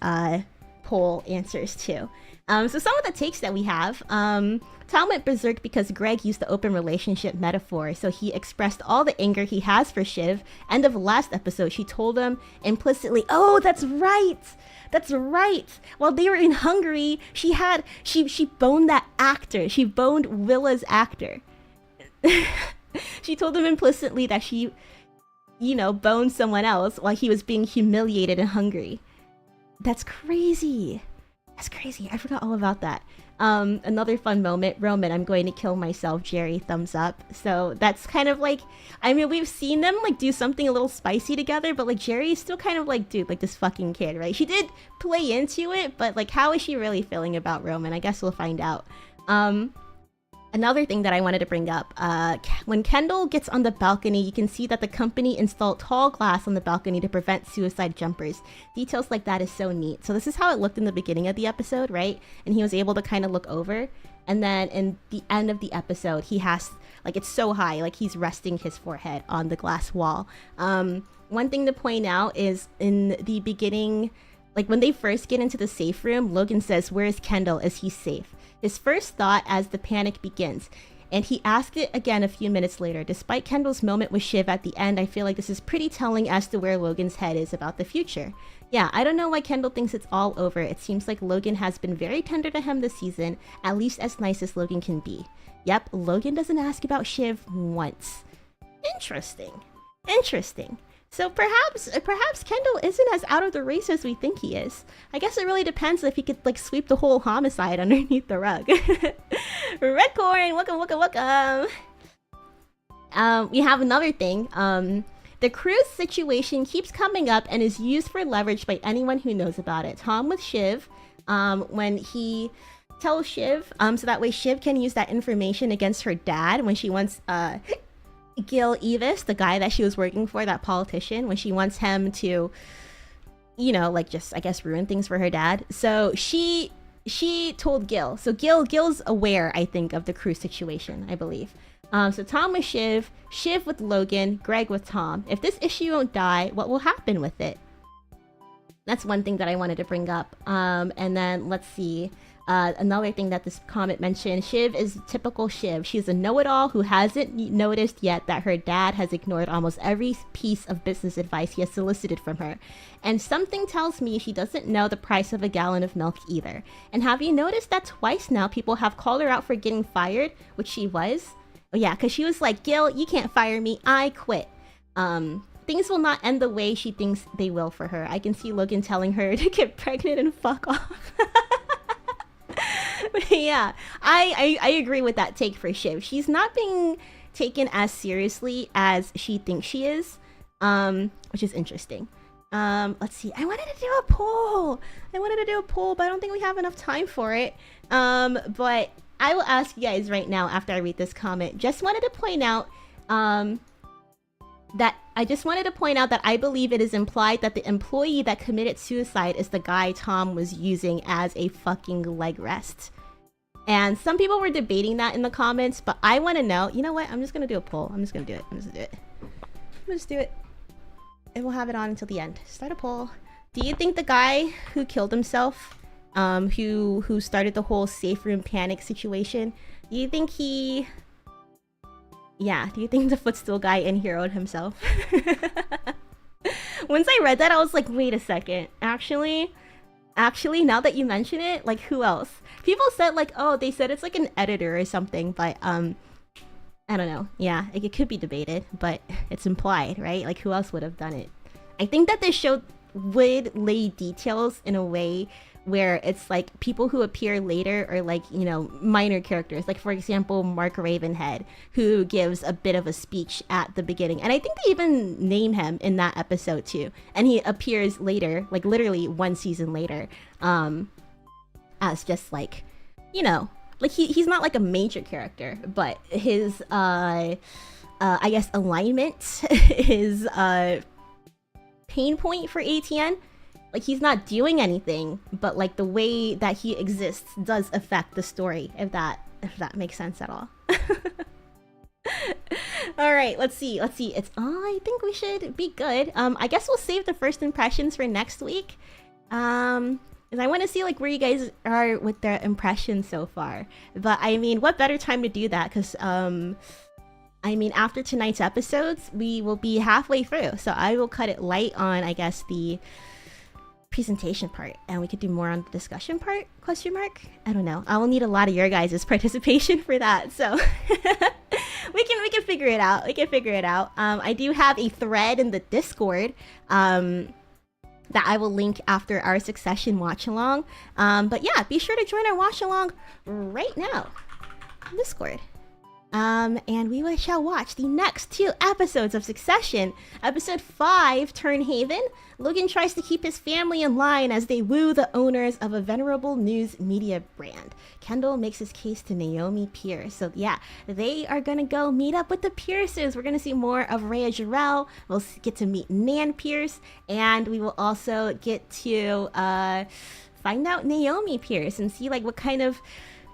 poll answers too. So some of the takes that we have, Tom went berserk because Greg used the open relationship metaphor, so he expressed all the anger he has for Shiv. End of last episode, she told him implicitly, oh, that's right. While they were in Hungary, she boned that actor. She boned Willa's actor. She told him implicitly that she, you know, boned someone else while he was being humiliated in Hungary. That's crazy. I forgot all about that. Another fun moment, Roman, I'm going to kill myself, Jerry, thumbs up. So that's kind of like, I mean, we've seen them like do something a little spicy together, but like Jerry is still kind of like, dude, like this fucking kid, right? She did play into it, but like how is she really feeling about Roman? I guess we'll find out. Another thing that I wanted to bring up, when Kendall gets on the balcony, you can see that the company installed tall glass on the balcony to prevent suicide jumpers. Details like that is so neat. So this is how it looked in the beginning of the episode, right? And he was able to kind of look over. And then in the end of the episode, he has, like, it's so high, like he's resting his forehead on the glass wall. One thing to point out is in the beginning, like when they first get into the safe room, Logan says, "Where is Kendall? Is he safe?" His first thought as the panic begins, and he asked it again a few minutes later. Despite Kendall's moment with Shiv at the end, I feel like this is pretty telling as to where Logan's head is about the future. Yeah, I don't know why Kendall thinks it's all over. It seems like Logan has been very tender to him this season, at least as nice as Logan can be. Yep, Logan doesn't ask about Shiv once. Interesting. So perhaps Kendall isn't as out of the race as we think he is. I guess it really depends if he could like sweep the whole homicide underneath the rug. Redcorn, welcome. We have another thing. The cruise situation keeps coming up and is used for leverage by anyone who knows about it. Tom with Shiv, when he tells Shiv, so that way Shiv can use that information against her dad when she wants Gil Evis, the guy that she was working for, that politician, when she wants him to, you know, like just, I guess, ruin things for her dad. So she told Gil. So Gil's aware, I think, of the crew situation, I believe. So Tom with Shiv, Shiv with Logan, Greg with Tom. If this issue won't die, what will happen with it? That's one thing that I wanted to bring up. And then let's see. Another thing that this comment mentioned, Shiv is typical Shiv. She's a know-it-all who hasn't noticed yet that her dad has ignored almost every piece of business advice he has solicited from her. And something tells me she doesn't know the price of a gallon of milk either. And have you noticed that twice now people have called her out for getting fired, which she was? Oh yeah, because she was like, Gil, you can't fire me, I quit. Things will not end the way she thinks they will for her. I can see Logan telling her to get pregnant and fuck off. Yeah, I agree with that take for Shiv. She's not being taken as seriously as she thinks she is, which is interesting. Let's see. I wanted to do a poll, but I don't think we have enough time for it. But I will ask you guys right now after I read this comment. Just wanted to point out that I just wanted to point out that I believe it is implied that the employee that committed suicide is the guy Tom was using as a fucking leg rest. And some people were debating that in the comments, but I want to know. You know what? I'm just gonna do a poll. I'm just gonna do it. I'm gonna just do it. And we'll have it on until the end. Start a poll. Do you think the guy who killed himself, who started the whole safe room panic situation, do you think he... Yeah, do you think the footstool guy in-heroed himself? Once I read that, I was like, wait a second. Actually, now that you mention it, like, who else? People said, like, oh, they said it's like an editor or something, but, I don't know. Yeah, it could be debated, but it's implied, right? Like, who else would have done it? I think that this show would lay details in a way where it's like people who appear later are like, you know, minor characters. Like, for example, Mark Ravenhead, who gives a bit of a speech at the beginning. And I think they even name him in that episode too. And he appears later, like literally one season later, as just like, you know, like he's not like a major character, but his, I guess, alignment, his pain point for ATN, like he's not doing anything, but like the way that he exists does affect the story, if that makes sense at all. All right, let's see. It's I think we should be good. I guess we'll save the first impressions for next week. And I want to see like where you guys are with their impressions so far. But I mean, what better time to do that? Because I mean, after tonight's episodes, we will be halfway through. So I will cut it light on, I guess, the presentation part, and we could do more on the discussion part, question mark. I don't know. I will need a lot of your guys' participation for that. So we can figure it out. I do have a thread in the Discord that I will link after our Succession watch along. But yeah, be sure to join our watch along right now in Discord. And we shall watch the next 2 episodes of Succession. Episode 5, Turnhaven. Logan tries to keep his family in line as they woo the owners of a venerable news media brand. Kendall makes his case to Naomi Pierce. So yeah, they are gonna go meet up with the Pierces. We're gonna see more of Rhea Jarrell. We'll get to meet Nan Pierce, and we will also get to find out Naomi Pierce and see like what kind of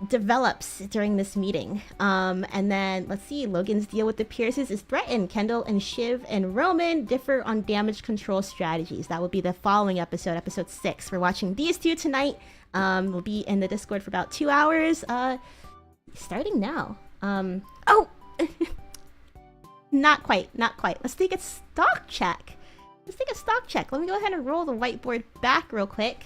develops during this meeting. And then let's see, Logan's deal with the Pierces is threatened. Kendall and Shiv and Roman differ on damage control strategies. That will be the following episode 6. We're watching these 2 tonight. We'll be in the Discord for about 2 hours, starting now. Oh not quite. Let's take a stock check. Let me go ahead and roll the whiteboard back real quick.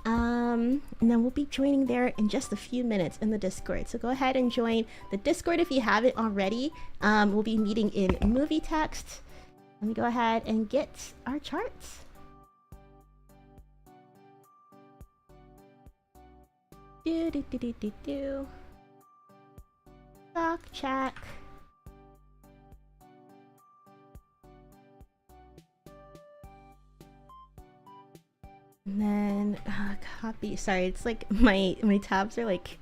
And then we'll be joining there in just a few minutes in the Discord. So go ahead and join the Discord if you haven't already. We'll be meeting in movie text. Let me go ahead and get our charts. Stock check. And then copy. Sorry, it's like my tabs are like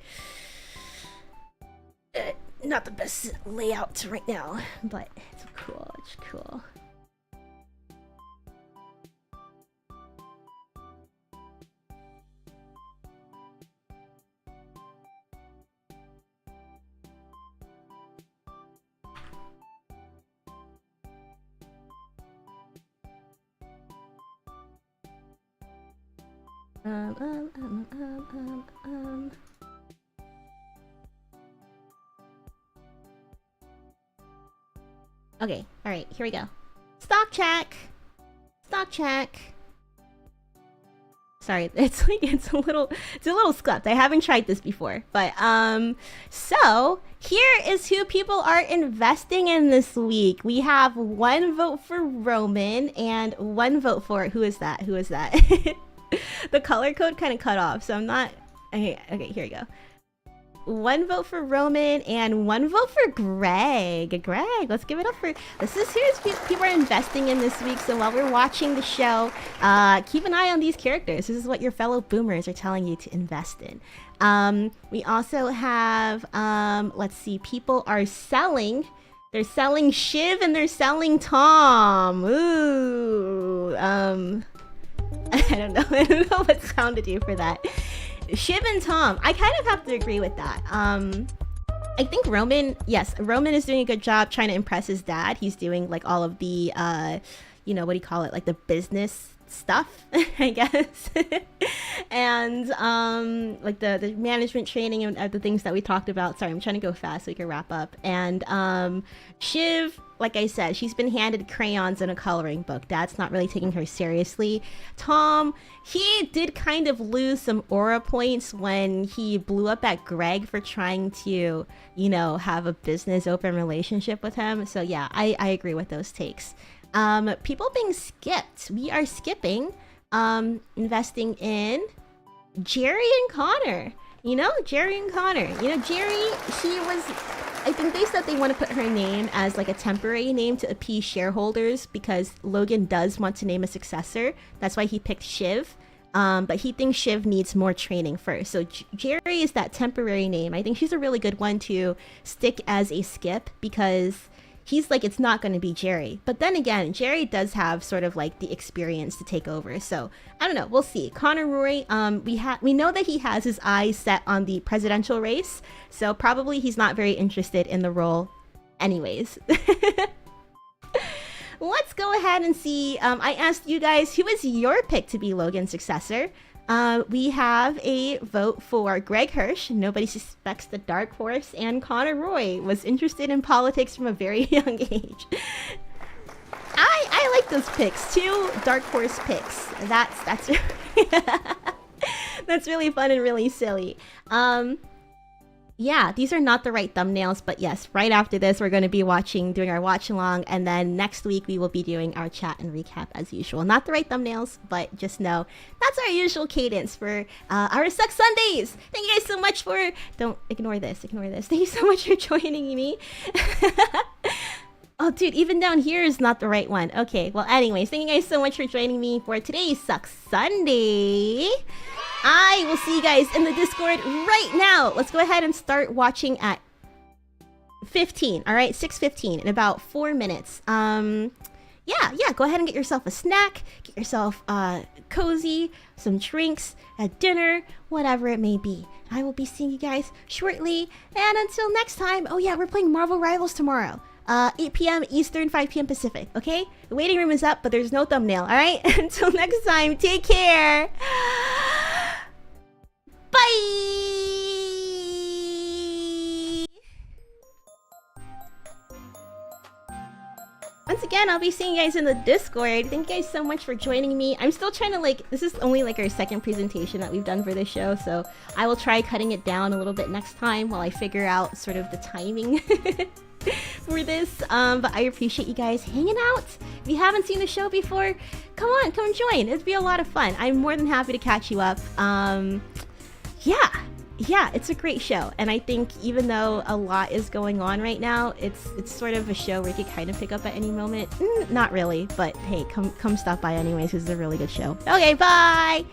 not the best layout right now, but it's cool. Okay, all right, here we go. Stock check. Sorry, it's a little scuffed. I haven't tried this before, but so here is who people are investing in this week. We have 1 vote for Roman and 1 vote for who is that? The color code kind of cut off, so I'm not. Okay, here we go. 1 vote for Roman and 1 vote for Greg. Let's give it up for this. Here's people are investing in this week. So while we're watching the show, keep an eye on these characters. This is what your fellow boomers are telling you to invest in. We also have let's see, people are selling They're selling Shiv and they're selling Tom. Ooh. I don't know. I don't know what sound to do for that. Shiv and Tom. I kind of have to agree with that. I think Roman, yes, Roman is doing a good job trying to impress his dad. He's doing like all of the, you know, what do you call it? Like the business stuff, I guess. And like the management training and the things that we talked about. Sorry, I'm trying to go fast so we can wrap up. And Shiv, like I said, she's been handed crayons and a coloring book. Dad's not really taking her seriously. Tom, he did kind of lose some aura points when he blew up at Greg for trying to, you know, have a business open relationship with him. So yeah, I agree with those takes. People being skipped. We are skipping investing in Jerry and Connor. You know, Jerry and Connor. You know, Jerry, she was, I think they said they want to put her name as like a temporary name to appease shareholders because Logan does want to name a successor. That's why he picked Shiv. But he thinks Shiv needs more training first. So Jerry is that temporary name. I think she's a really good one to stick as a skip because he's like, it's not going to be Jerry. But then again, Jerry does have sort of like the experience to take over. So I don't know. We'll see. Connor Roy, we know that he has his eyes set on the presidential race. So probably he's not very interested in the role anyways. Let's go ahead and see. I asked you guys, who is your pick to be Logan's successor? We have a vote for Greg Hirsch. Nobody suspects the Dark Horse, and Connor Roy was interested in politics from a very young age. I like those picks. 2 Dark Horse picks. That's that's really fun and really silly. Yeah, these are not the right thumbnails, but yes, right after this, we're going to be doing our watch along, and then next week we will be doing our chat and recap as usual. Not the right thumbnails, but just know that's our usual cadence for our Suck Sundays. Thank you guys so much for, don't ignore this. Thank you so much for joining me. Oh, dude, even down here is not the right one. Okay, well, anyways, thank you guys so much for joining me for today's Suck Sunday. I will see you guys in the Discord right now. Let's go ahead and start watching at 15, all right? 6:15 in about 4 minutes. Yeah, go ahead and get yourself a snack, get yourself cozy, some drinks, a dinner, whatever it may be. I will be seeing you guys shortly, and until next time, oh yeah, we're playing Marvel Rivals tomorrow. 8 p.m. Eastern, 5 p.m. Pacific, okay? The waiting room is up, but there's no thumbnail, alright? Until next time, take care! Bye! Once again, I'll be seeing you guys in the Discord. Thank you guys so much for joining me. I'm still trying to this is only like our second presentation that we've done for this show, so I will try cutting it down a little bit next time while I figure out sort of the timing for this. But I appreciate you guys hanging out. If you haven't seen the show before, come join. It'd be a lot of fun. I'm more than happy to catch you up. Yeah, it's a great show, and I think even though a lot is going on right now, it's sort of a show where you can kind of pick up at any moment. Not really, but hey, come stop by anyways, because it's a really good show. Okay, bye!